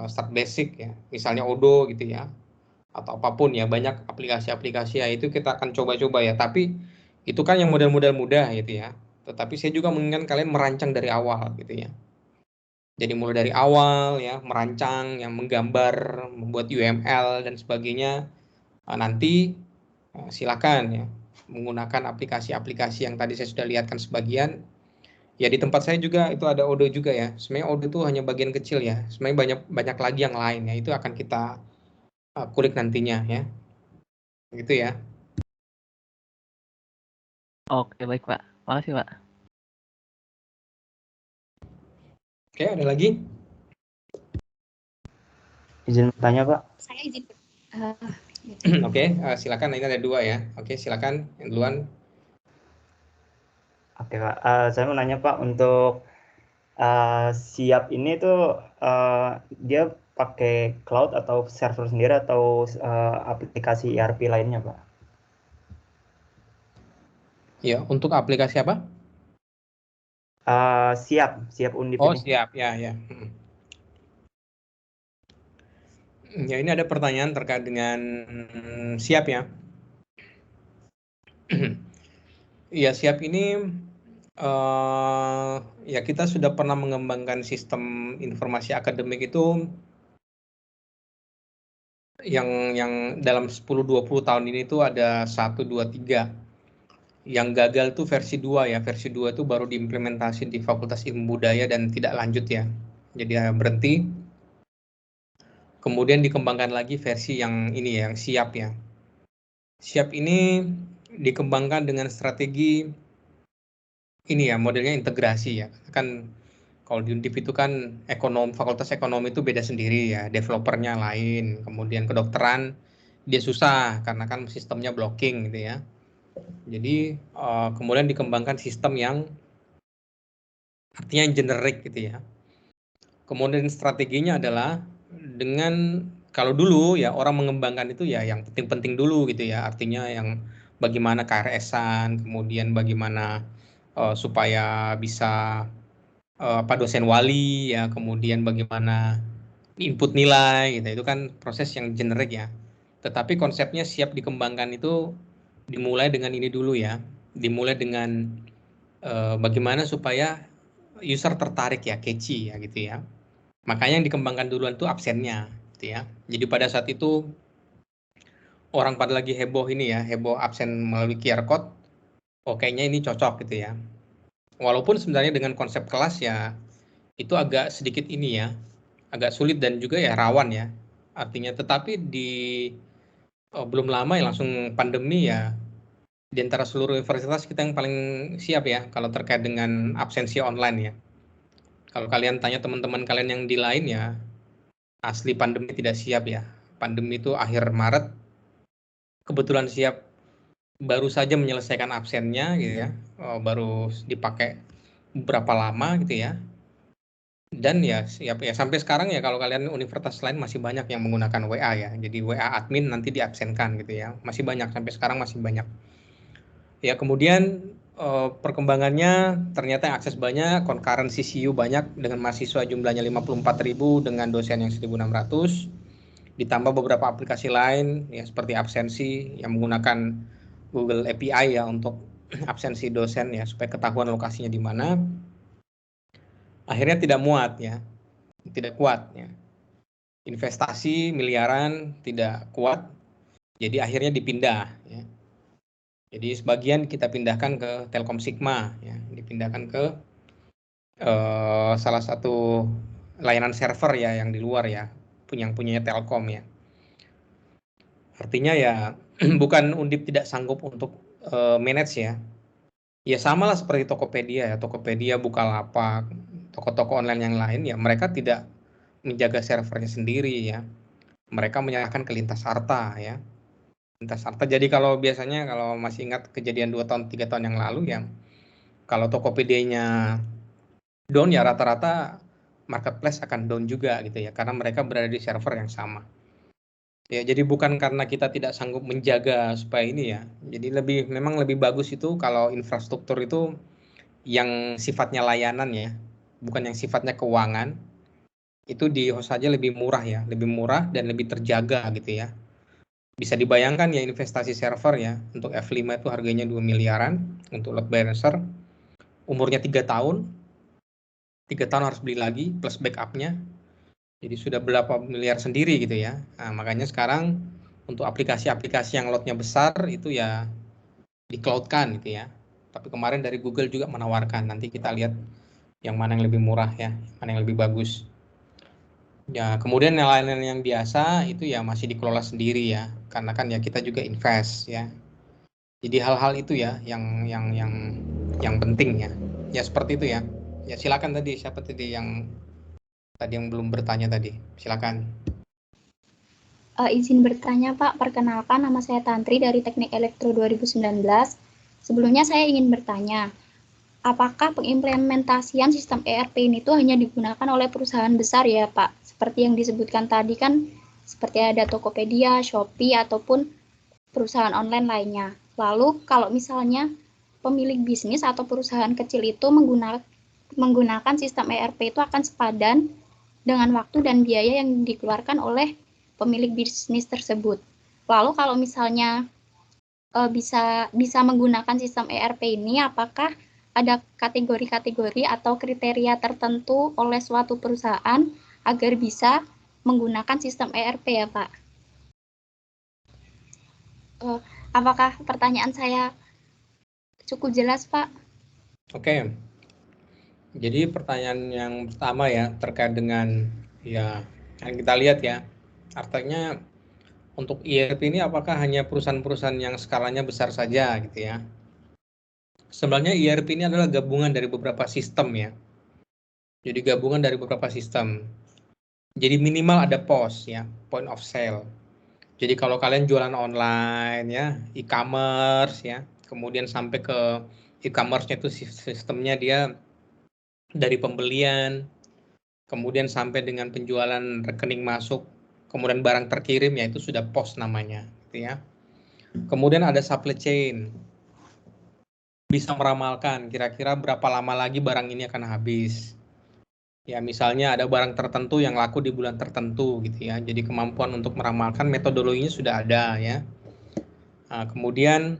Start Basic ya, misalnya Odoo gitu ya, atau apapun ya, banyak aplikasi-aplikasi ya, itu kita akan coba-coba ya. Tapi itu kan yang model-model mudah gitu ya. Tetapi saya juga menginginkan kalian merancang dari awal gitu ya. Jadi mulai dari awal ya, merancang, yang menggambar, membuat UML dan sebagainya. Nanti silakan ya menggunakan aplikasi-aplikasi yang tadi saya sudah lihatkan sebagian. Ya di tempat saya juga itu ada Odoo juga ya. Sebenarnya Odoo itu hanya bagian kecil ya. Sebenarnya banyak lagi yang lain ya. Itu akan kita kulik nantinya ya. Gitu ya. Oke, baik, Pak. Makasih, Pak. Oke, ada lagi? Izin bertanya, Pak. Saya izin. Oke, silakan. Ini ada 2 ya. Oke, silakan yang duluan. Oke Pak, saya mau nanya Pak, untuk Siap ini tuh dia pakai cloud atau server sendiri atau aplikasi ERP lainnya Pak? Ya, untuk aplikasi apa? Siap Undip Oh, ini. siap. Ya. Ya, ini ada pertanyaan terkait dengan Siap ya. Ya, Siap ini ya kita sudah pernah mengembangkan sistem informasi akademik itu yang dalam 10-20 tahun ini tuh ada 1, 2, 3. Yang gagal tuh versi 2 ya. Versi 2 itu baru diimplementasi di Fakultas Ilmu Budaya dan tidak lanjut ya. Jadi berhenti. Kemudian dikembangkan lagi versi yang ini ya, yang Siap ya. Siap ini dikembangkan dengan strategi ini ya, modelnya integrasi ya. Kan kalau di Undip itu kan fakultas ekonomi itu beda sendiri ya, developernya lain. Kemudian kedokteran dia susah karena kan sistemnya blocking gitu ya. Jadi kemudian dikembangkan sistem yang artinya generik gitu ya. Kemudian strateginya adalah dengan kalau dulu ya orang mengembangkan itu ya yang penting-penting dulu gitu ya, artinya yang bagaimana KRS-an, kemudian bagaimana supaya bisa dosen wali ya, kemudian bagaimana input nilai gitu, itu kan proses yang generik ya. Tetapi konsepnya Siap dikembangkan itu dimulai dengan ini dulu ya, dimulai dengan bagaimana supaya user tertarik ya, catchy ya gitu ya. Makanya yang dikembangkan duluan itu absennya gitu ya. Jadi pada saat itu orang pada lagi heboh ini ya, heboh absen melalui QR code. Oh, kayaknya ini cocok gitu ya. Walaupun sebenarnya dengan konsep kelas ya itu agak sedikit ini ya, agak sulit dan juga ya rawan ya. Artinya tetapi belum lama ya langsung pandemi ya. Di antara seluruh universitas kita yang paling siap ya kalau terkait dengan absensi online ya. Kalau kalian tanya teman-teman kalian yang di lain ya, asli pandemi tidak siap ya. Pandemi itu akhir Maret, kebetulan Siap baru saja menyelesaikan absennya gitu ya, baru dipakai berapa lama gitu ya. Dan ya Siap ya sampai sekarang ya kalau kalian universitas lain masih banyak yang menggunakan WA ya. Jadi WA admin nanti diabsenkan gitu ya. Masih banyak, sampai sekarang masih banyak. Ya kemudian perkembangannya ternyata yang akses banyak, concurrent CCU banyak dengan mahasiswa jumlahnya 54.000 dengan dosen yang 1.600, ditambah beberapa aplikasi lain ya seperti absensi yang menggunakan Google API ya untuk absensi dosen ya supaya ketahuan lokasinya di mana. Akhirnya tidak muat ya, tidak kuat ya. Investasi miliaran tidak kuat, jadi akhirnya dipindah ya. Jadi sebagian kita pindahkan ke Telkom Sigma ya, dipindahkan ke salah satu layanan server ya yang di luar ya, punyanya Telkom ya. Artinya ya bukan Undip tidak sanggup untuk manage ya. Ya sama lah seperti Tokopedia ya, Tokopedia, Bukalapak, toko-toko online yang lain ya, mereka tidak menjaga servernya sendiri ya. Mereka menyerahkan ke Lintas Harta ya. Lintas Harta. Jadi kalau biasanya kalau masih ingat kejadian 2 tahun 3 tahun yang lalu ya, kalau Tokopedia-nya down ya rata-rata marketplace akan down juga gitu ya, karena mereka berada di server yang sama. Ya, jadi bukan karena kita tidak sanggup menjaga supaya ini ya. Jadi memang lebih bagus itu kalau infrastruktur itu yang sifatnya layanan ya, bukan yang sifatnya keuangan. Itu di host saja lebih murah ya, lebih murah dan lebih terjaga gitu ya. Bisa dibayangkan ya investasi server ya, untuk F5 itu harganya 2 miliaran, untuk load balancer, umurnya 3 tahun, 3 tahun harus beli lagi, plus backupnya, jadi sudah berapa miliar sendiri gitu ya. Nah, makanya sekarang untuk aplikasi-aplikasi yang loadnya besar itu ya di cloud-kan gitu ya. Tapi kemarin dari Google juga menawarkan, nanti kita lihat yang mana yang lebih murah ya, mana yang lebih bagus. Ya, kemudian yang lain yang biasa itu ya masih dikelola sendiri ya, karena kan ya kita juga invest ya. Jadi hal-hal itu ya yang penting ya. Ya seperti itu ya. Ya silakan tadi siapa tadi yang belum bertanya tadi. Silakan. Izin bertanya Pak, perkenalkan nama saya Tantri dari Teknik Elektro 2019. Sebelumnya saya ingin bertanya, apakah pengimplementasian sistem ERP ini tuh hanya digunakan oleh perusahaan besar ya Pak? Seperti yang disebutkan tadi kan, seperti ada Tokopedia, Shopee, ataupun perusahaan online lainnya. Lalu kalau misalnya pemilik bisnis atau perusahaan kecil itu menggunakan sistem ERP itu akan sepadan dengan waktu dan biaya yang dikeluarkan oleh pemilik bisnis tersebut. Lalu kalau misalnya bisa menggunakan sistem ERP ini, apakah ada kategori-kategori atau kriteria tertentu oleh suatu perusahaan agar bisa menggunakan sistem ERP ya Pak? Apakah pertanyaan saya cukup jelas Pak? Oke. Jadi pertanyaan yang pertama ya terkait dengan ya yang kita lihat ya, artinya untuk ERP ini apakah hanya perusahaan-perusahaan yang skalanya besar saja gitu ya? Sebenarnya ERP ini adalah gabungan dari beberapa sistem ya. Jadi gabungan dari beberapa sistem. Jadi minimal ada POS ya, point of sale. Jadi kalau kalian jualan online ya, e-commerce ya, kemudian sampai ke e-commerce-nya itu sistemnya dia dari pembelian, kemudian sampai dengan penjualan rekening masuk, kemudian barang terkirim ya itu sudah POS namanya, gitu ya. Kemudian ada supply chain, bisa meramalkan kira-kira berapa lama lagi barang ini akan habis. Ya misalnya ada barang tertentu yang laku di bulan tertentu gitu ya. Jadi kemampuan untuk meramalkan metodologinya sudah ada ya. Nah, kemudian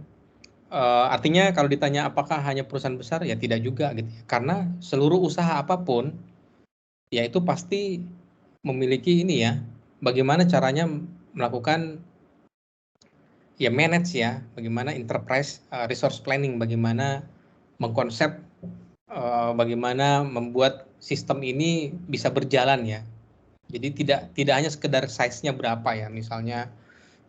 artinya kalau ditanya apakah hanya perusahaan besar ya tidak juga gitu ya. Karena seluruh usaha apapun ya itu pasti memiliki ini ya. Bagaimana caranya melakukan ya manage ya, bagaimana enterprise resource planning, bagaimana mengkonsep bagaimana membuat sistem ini bisa berjalan ya. Jadi tidak hanya sekedar size-nya berapa ya, misalnya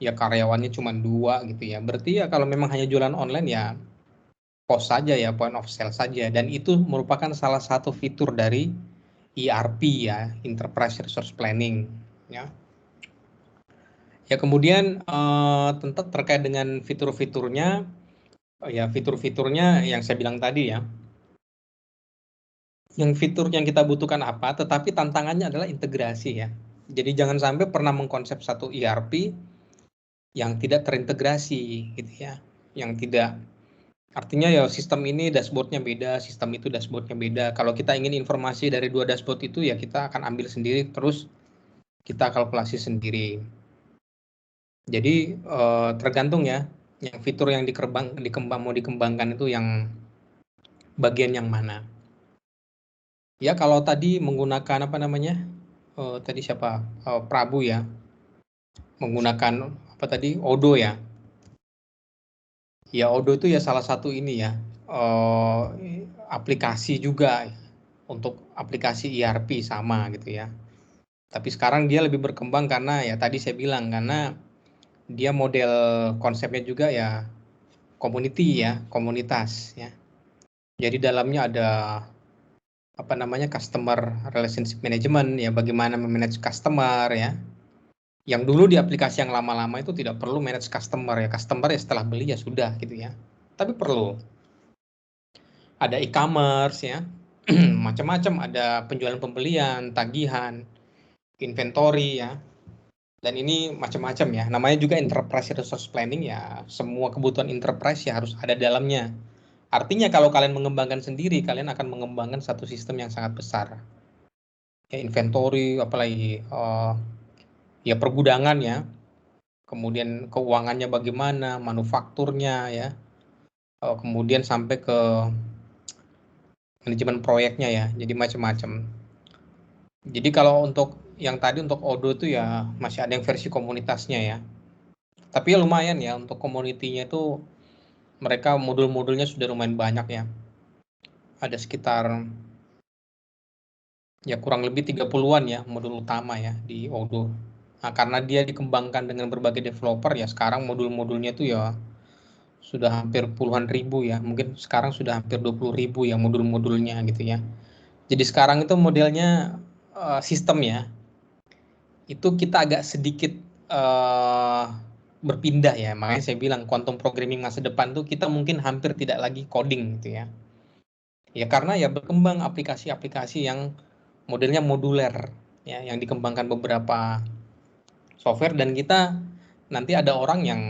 ya karyawannya cuma 2 gitu ya. Berarti ya kalau memang hanya jualan online ya POS saja ya, point of sale saja, dan itu merupakan salah satu fitur dari ERP ya, enterprise resource planning ya. Ya kemudian tentu terkait dengan fitur-fiturnya ya, fitur-fiturnya yang saya bilang tadi ya. Yang fitur yang kita butuhkan apa, tetapi tantangannya adalah integrasi ya. Jadi jangan sampai pernah mengkonsep satu ERP yang tidak terintegrasi gitu ya. Yang tidak, artinya ya sistem ini dashboardnya beda, sistem itu dashboardnya beda. Kalau kita ingin informasi dari 2 dashboard itu ya kita akan ambil sendiri terus kita kalkulasi sendiri. Jadi tergantung ya, yang fitur yang mau dikembangkan itu yang bagian yang mana. Ya kalau tadi menggunakan apa namanya, tadi siapa, Prabu ya, menggunakan apa tadi, Odoo ya. Ya Odoo itu ya salah satu ini ya, aplikasi juga untuk aplikasi ERP sama gitu ya. Tapi sekarang dia lebih berkembang karena ya tadi saya bilang, karena dia model konsepnya juga ya community ya, komunitas ya. Jadi dalamnya ada apa namanya, customer relationship management ya, bagaimana memanage customer ya. Yang dulu di aplikasi yang lama-lama itu tidak perlu manage customer ya, customer ya setelah beli ya sudah gitu ya. Tapi perlu. Ada e-commerce ya, macam-macam, ada penjualan pembelian, tagihan, inventory ya. Dan ini macam-macam ya. Namanya juga enterprise resource planning ya, semua kebutuhan enterprise ya harus ada dalamnya. Artinya kalau kalian mengembangkan sendiri, kalian akan mengembangkan satu sistem yang sangat besar. Ya inventory, apalagi ya pergudangan ya, kemudian keuangannya bagaimana, manufakturnya ya, kemudian sampai ke manajemen proyeknya ya, jadi macam-macam. Jadi kalau untuk yang tadi untuk Odoo itu ya masih ada yang versi komunitasnya ya, tapi ya lumayan ya untuk community-nya itu, mereka modul-modulnya sudah lumayan banyak ya. Ada sekitar ya kurang lebih 30-an ya modul utama ya di Odoo. Nah, karena dia dikembangkan dengan berbagai developer ya, sekarang modul-modulnya tuh ya sudah hampir puluhan ribu ya. Mungkin sekarang sudah hampir 20.000 ya modul-modulnya gitu ya. Jadi sekarang itu modelnya sistem ya. Itu kita agak sedikit berpindah ya. Makanya saya bilang quantum programming masa depan tuh kita mungkin hampir tidak lagi coding gitu ya. Ya karena ya berkembang aplikasi-aplikasi yang modelnya moduler, ya, yang dikembangkan beberapa software, dan kita nanti ada orang yang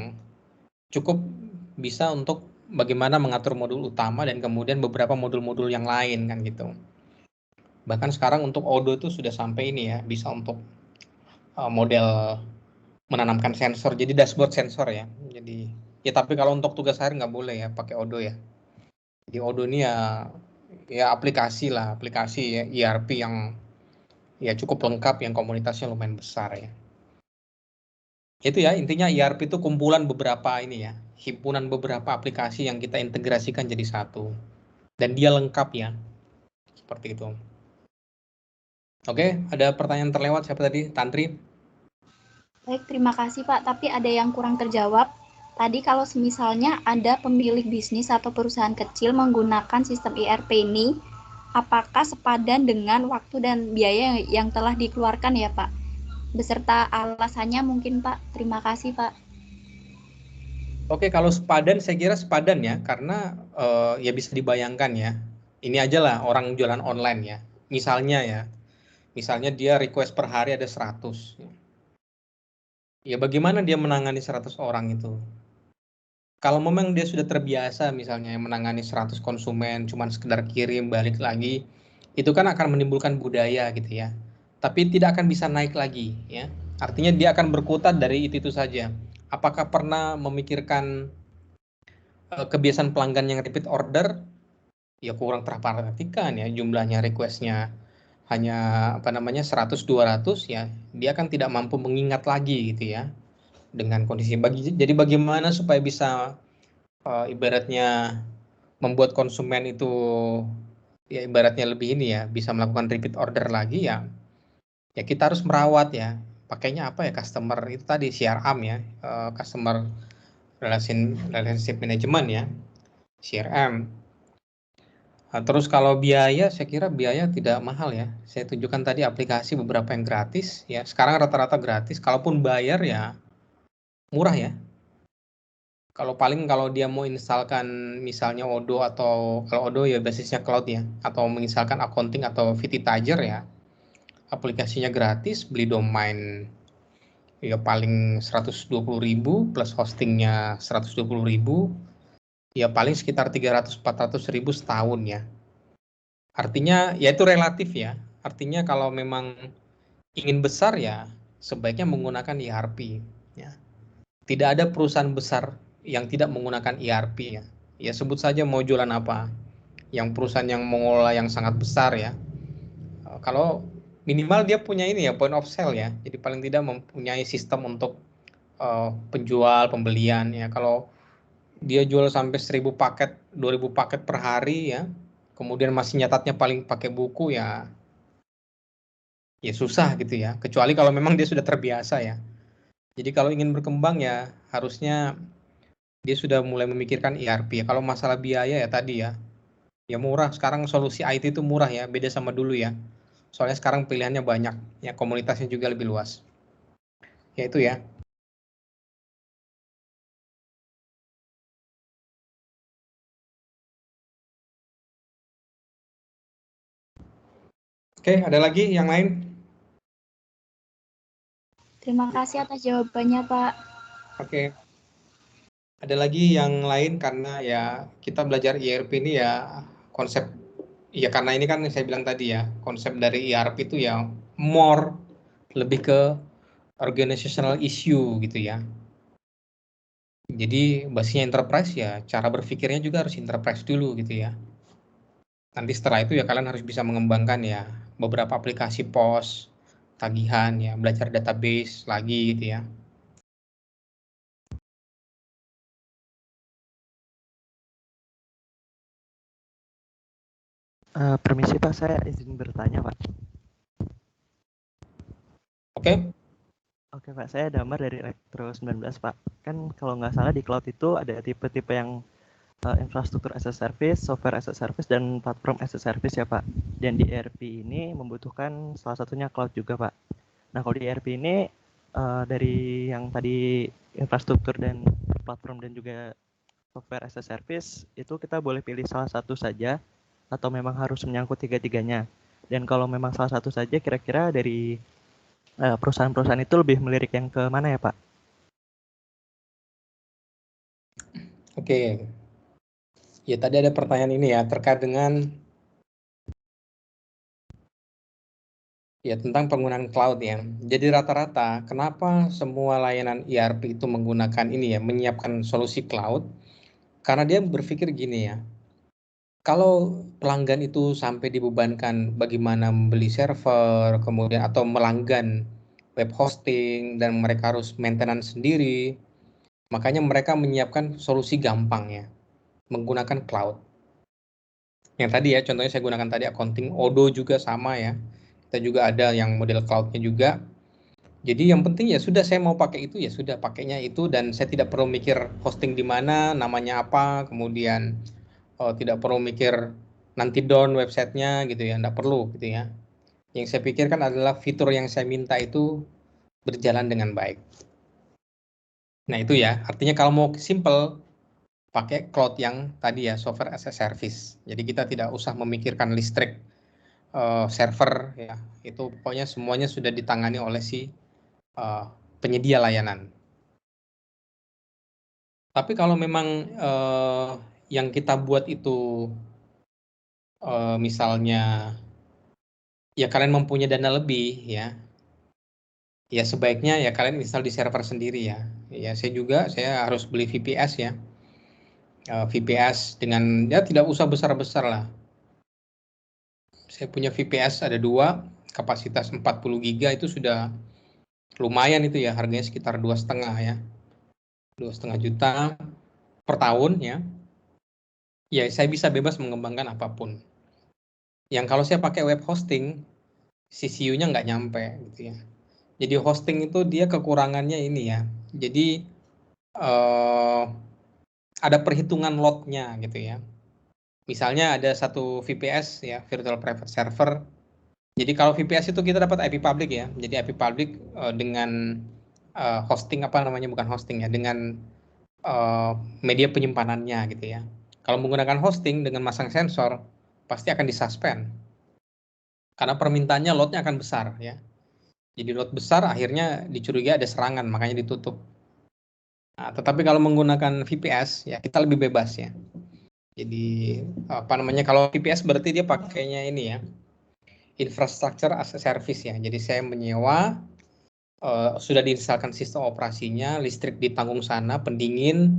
cukup bisa untuk bagaimana mengatur modul utama dan kemudian beberapa modul-modul yang lain kan gitu. Bahkan sekarang untuk Odoo itu sudah sampai ini ya, bisa untuk model menanamkan sensor, jadi dashboard sensor ya. Jadi ya, tapi kalau untuk tugas harian nggak boleh ya pakai Odoo ya. Jadi Odoo ini ya aplikasi lah, aplikasi ya, ERP yang ya cukup lengkap, yang komunitasnya lumayan besar ya. Itu ya, intinya ERP itu kumpulan beberapa ini ya, himpunan beberapa aplikasi yang kita integrasikan jadi satu. Dan dia lengkap ya, seperti itu. Oke, ada pertanyaan terlewat siapa tadi? Tantri? Baik, terima kasih Pak. Tapi ada yang kurang terjawab. Tadi kalau misalnya ada pemilik bisnis atau perusahaan kecil menggunakan sistem ERP ini, apakah sepadan dengan waktu dan biaya yang telah dikeluarkan ya Pak? Beserta alasannya mungkin Pak. Terima kasih Pak. Oke, kalau sepadan saya kira sepadan ya, karena ya bisa dibayangkan ya. Ini aja lah orang jualan online ya. Misalnya dia request per hari ada 100. Ya bagaimana dia menangani 100 orang itu? Kalau memang dia sudah terbiasa misalnya menangani 100 konsumen, cuman sekedar kirim balik lagi, itu kan akan menimbulkan budaya gitu ya. Tapi tidak akan bisa naik lagi ya. Artinya dia akan berkutat dari itu saja. Apakah pernah memikirkan kebiasaan pelanggan yang repeat order? Ya kurang terperhatikan ya, jumlahnya requestnya hanya 100 200 ya, dia kan tidak mampu mengingat lagi gitu ya dengan kondisi jadi bagaimana supaya bisa ibaratnya membuat konsumen itu ya ibaratnya lebih ini ya, bisa melakukan repeat order lagi ya kita harus merawat ya, pakainya apa ya, customer itu tadi CRM ya, customer relationship management ya, CRM. Nah, terus kalau biaya, saya kira biaya tidak mahal ya. Saya tunjukkan tadi aplikasi beberapa yang gratis ya. Sekarang rata-rata gratis. Kalaupun bayar ya murah ya. Kalau dia mau instalkan misalnya Odoo, atau kalau Odoo ya basisnya cloud ya, atau menginstalkan accounting atau Vitipager ya, aplikasinya gratis, beli domain ya paling 120.000 plus hostingnya 120.000, ya paling sekitar 300-400.000 setahun ya. Artinya ya itu relatif ya. Artinya kalau memang ingin besar ya sebaiknya menggunakan ERP ya. Tidak ada perusahaan besar yang tidak menggunakan ERP ya. Ya sebut saja mau jualan apa. Yang perusahaan yang mengelola yang sangat besar ya. Kalau minimal dia punya ini ya, point of sale ya. Jadi paling tidak mempunyai sistem untuk penjual, pembelian ya. Kalau dia jual sampai 1.000 paket, 2.000 paket per hari ya, kemudian masih nyatatnya paling pakai buku ya susah gitu ya, kecuali kalau memang dia sudah terbiasa ya. Jadi kalau ingin berkembang ya harusnya dia sudah mulai memikirkan ERP ya. Kalau masalah biaya ya tadi ya murah. Sekarang solusi IT itu murah ya, beda sama dulu ya, soalnya sekarang pilihannya banyak ya, komunitasnya juga lebih luas ya. Itu ya. Oke, ada lagi yang lain? Terima kasih atas jawabannya Pak. Oke. Ada lagi yang lain, karena ya kita belajar ERP ini ya konsep ya, karena ini kan saya bilang tadi ya, konsep dari ERP itu ya more lebih ke organizational issue gitu ya. Jadi basisnya enterprise ya, cara berpikirnya juga harus enterprise dulu gitu ya. Nanti setelah itu ya kalian harus bisa mengembangkan ya beberapa aplikasi POS, tagihan ya, belajar database lagi gitu ya. Permisi Pak, saya izin bertanya Pak. Oke. Oke Pak, saya Damar dari Elektro 19 Pak. Kan kalau nggak salah di cloud itu ada tipe-tipe yang infrastruktur as a service, software as a service, dan platform as a service ya Pak. Dan di ERP ini membutuhkan salah satunya cloud juga Pak. Nah kalau di ERP ini dari yang tadi infrastruktur dan platform dan juga software as a service, itu kita boleh pilih salah satu saja. atau memang harus menyangkut tiga-tiganya? Dan kalau memang salah satu saja, kira-kira dari perusahaan-perusahaan itu lebih melirik yang ke mana ya Pak? Oke, ya tadi ada pertanyaan ini ya terkait dengan ya tentang penggunaan cloud ya. Jadi rata-rata kenapa semua layanan ERP itu menggunakan ini ya, menyiapkan solusi cloud? Karena dia berpikir gini ya, kalau pelanggan itu sampai dibebankan bagaimana membeli server, kemudian atau melanggan web hosting dan mereka harus maintenance sendiri, makanya mereka menyiapkan solusi gampang ya, menggunakan cloud. Yang tadi ya, contohnya saya gunakan tadi accounting, Odoo juga sama ya. Kita juga ada yang model cloud-nya juga. Jadi yang penting ya sudah saya mau pakai itu ya sudah pakainya itu dan saya tidak perlu mikir hosting di mana, namanya apa, kemudian tidak perlu mikir nanti down websitenya gitu ya, tidak perlu gitu ya. Yang saya pikirkan adalah fitur yang saya minta itu berjalan dengan baik. Nah itu ya, artinya kalau mau simple, pakai cloud yang tadi ya, software as a service. Jadi kita tidak usah memikirkan listrik, server ya, itu pokoknya semuanya sudah ditangani oleh si penyedia layanan. Tapi kalau memang yang kita buat itu misalnya ya kalian mempunyai dana lebih ya sebaiknya ya kalian install di server sendiri ya. Ya saya harus beli VPS ya. VPS dengan ya tidak usah besar-besar lah. Saya punya VPS ada 2, kapasitas 40 GB itu sudah lumayan itu ya, harganya sekitar 2,5 ya. 2,5 juta per tahun ya. Ya saya bisa bebas mengembangkan apapun. Yang kalau saya pakai web hosting, CCU-nya nggak nyampe gitu ya. Jadi hosting itu dia kekurangannya ini ya. Jadi ada perhitungan load-nya gitu ya. Misalnya ada satu VPS ya, virtual private server. Jadi kalau VPS itu kita dapat IP public ya. Jadi IP public dengan hosting apa namanya, bukan hosting ya, dengan media penyimpanannya gitu ya. Kalau menggunakan hosting dengan masang sensor pasti akan disuspend. Karena permintaannya load-nya akan besar ya. Jadi load besar akhirnya dicurigai ada serangan, makanya ditutup. Nah, tetapi kalau menggunakan VPS ya kita lebih bebas ya. Jadi apa namanya, kalau VPS berarti dia pakainya ini ya, infrastructure as a service ya. Jadi saya menyewa, sudah diinstalkan sistem operasinya, listrik ditanggung sana, pendingin.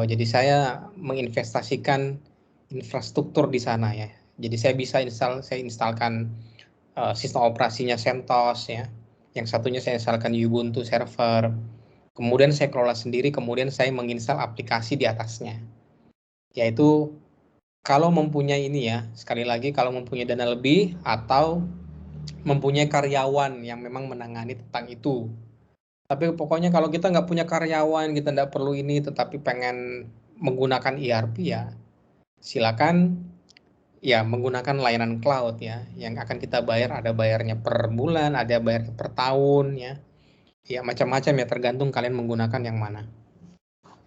Jadi saya menginvestasikan infrastruktur di sana ya. Jadi saya bisa instalkan sistem operasinya CentOS ya. Yang satunya saya instalkan Ubuntu server. Kemudian saya kelola sendiri, kemudian saya menginstal aplikasi di atasnya. Yaitu kalau mempunyai ini ya, sekali lagi kalau mempunyai dana lebih atau mempunyai karyawan yang memang menangani tentang itu. Tapi pokoknya kalau kita nggak punya karyawan, kita nggak perlu ini, tetapi pengen menggunakan ERP ya, silakan ya menggunakan layanan cloud ya, yang akan kita bayar, ada bayarnya per bulan, ada bayarnya per tahun ya, ya macam-macam ya, tergantung kalian menggunakan yang mana.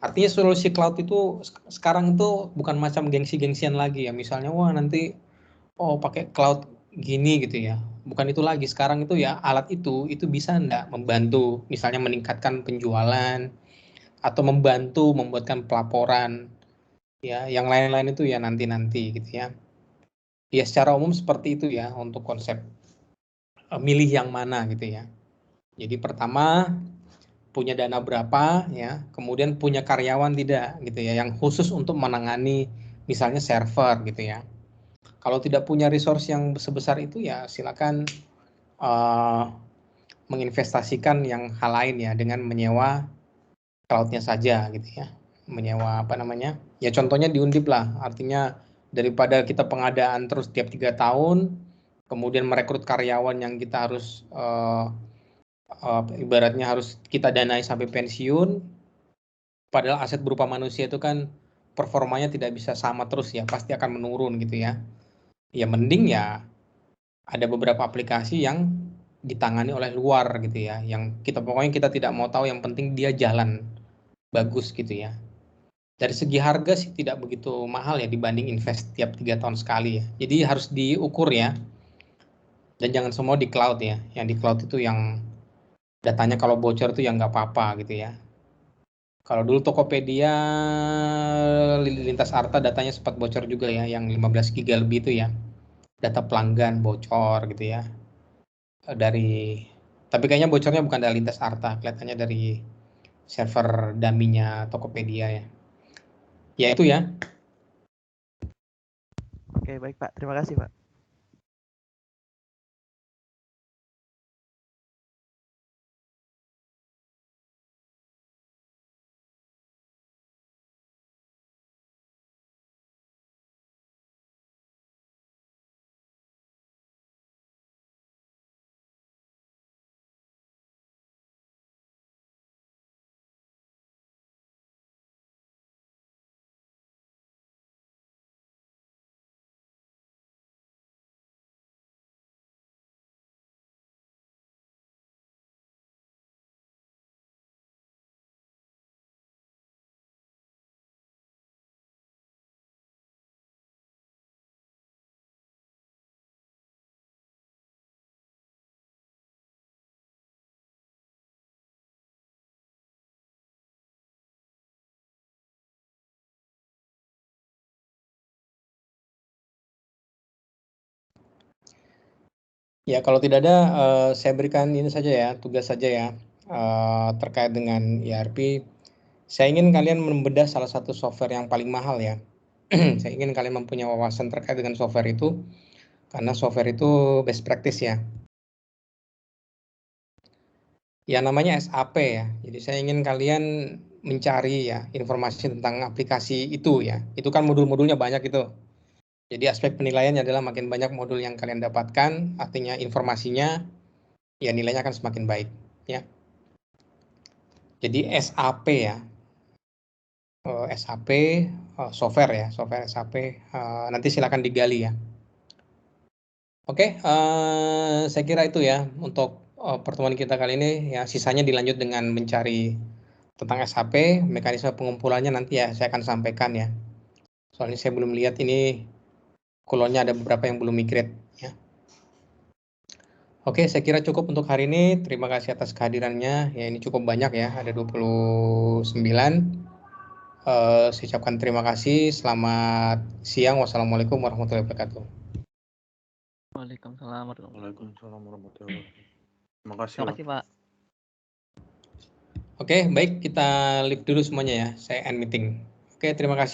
Artinya solusi cloud itu sekarang itu bukan macam gengsi-gengsian lagi ya, misalnya wah nanti pakai cloud gini gitu ya, bukan itu lagi. Sekarang itu ya alat itu bisa enggak membantu misalnya meningkatkan penjualan atau membantu membuatkan pelaporan ya, yang lain-lain itu ya nanti gitu ya. Ya secara umum seperti itu ya untuk konsep milih yang mana gitu ya. Jadi pertama punya dana berapa ya, kemudian punya karyawan tidak gitu ya, yang khusus untuk menangani misalnya server gitu ya. Kalau tidak punya resource yang sebesar itu ya silakan menginvestasikan yang hal lain ya, dengan menyewa cloud-nya saja gitu ya. Menyewa apa namanya? Ya contohnya di Undip lah, artinya daripada kita pengadaan terus tiap 3 tahun, kemudian merekrut karyawan yang kita harus ibaratnya harus kita danai sampai pensiun, padahal aset berupa manusia itu kan performanya tidak bisa sama terus ya, pasti akan menurun gitu ya. Ya mending ya ada beberapa aplikasi yang ditangani oleh luar gitu ya, yang pokoknya kita tidak mau tahu, yang penting dia jalan bagus gitu ya. Dari segi harga sih tidak begitu mahal ya dibanding invest tiap 3 tahun sekali ya. Jadi harus diukur ya. Dan jangan semua di cloud ya. Yang di cloud itu yang datanya kalau bocor itu yang nggak apa-apa gitu ya. Kalau dulu Tokopedia Lintas Arta datanya sempat bocor juga ya, yang 15 GB lebih itu ya. Data pelanggan bocor gitu ya. Tapi kayaknya bocornya bukan dari Lintas Arta, kelihatannya dari server dummy-nya Tokopedia ya. Ya itu ya. Oke, baik Pak. Terima kasih Pak. Ya, kalau tidak ada, saya berikan ini saja ya, tugas saja ya, terkait dengan ERP. Saya ingin kalian membedah salah satu software yang paling mahal ya. Saya ingin kalian mempunyai wawasan terkait dengan software itu, karena software itu best practice ya. Ya, namanya SAP ya. Jadi saya ingin kalian mencari ya informasi tentang aplikasi itu ya. Itu kan modul-modulnya banyak itu. Jadi aspek penilaiannya adalah makin banyak modul yang kalian dapatkan, artinya informasinya, ya nilainya akan semakin baik. Ya. Jadi SAP ya, SAP software ya, software SAP. Nanti silakan digali ya. Oke, saya kira itu ya untuk pertemuan kita kali ini. Ya, sisanya dilanjut dengan mencari tentang SAP, mekanisme pengumpulannya nanti ya saya akan sampaikan ya. Soalnya saya belum lihat ini kulonnya ada beberapa yang belum migrate ya. Oke, saya kira cukup untuk hari ini. Terima kasih atas kehadirannya. Ya, ini cukup banyak ya, ada 29. Saya ucapkan terima kasih. Selamat siang. Wassalamualaikum warahmatullahi wabarakatuh. Waalaikumsalam warahmatullahi wabarakatuh. Waalaikumsalam warahmatullahi wabarakatuh. Terima kasih, Terima kasih Pak. Oke, baik, kita live dulu semuanya ya. Saya end meeting. Oke, terima kasih.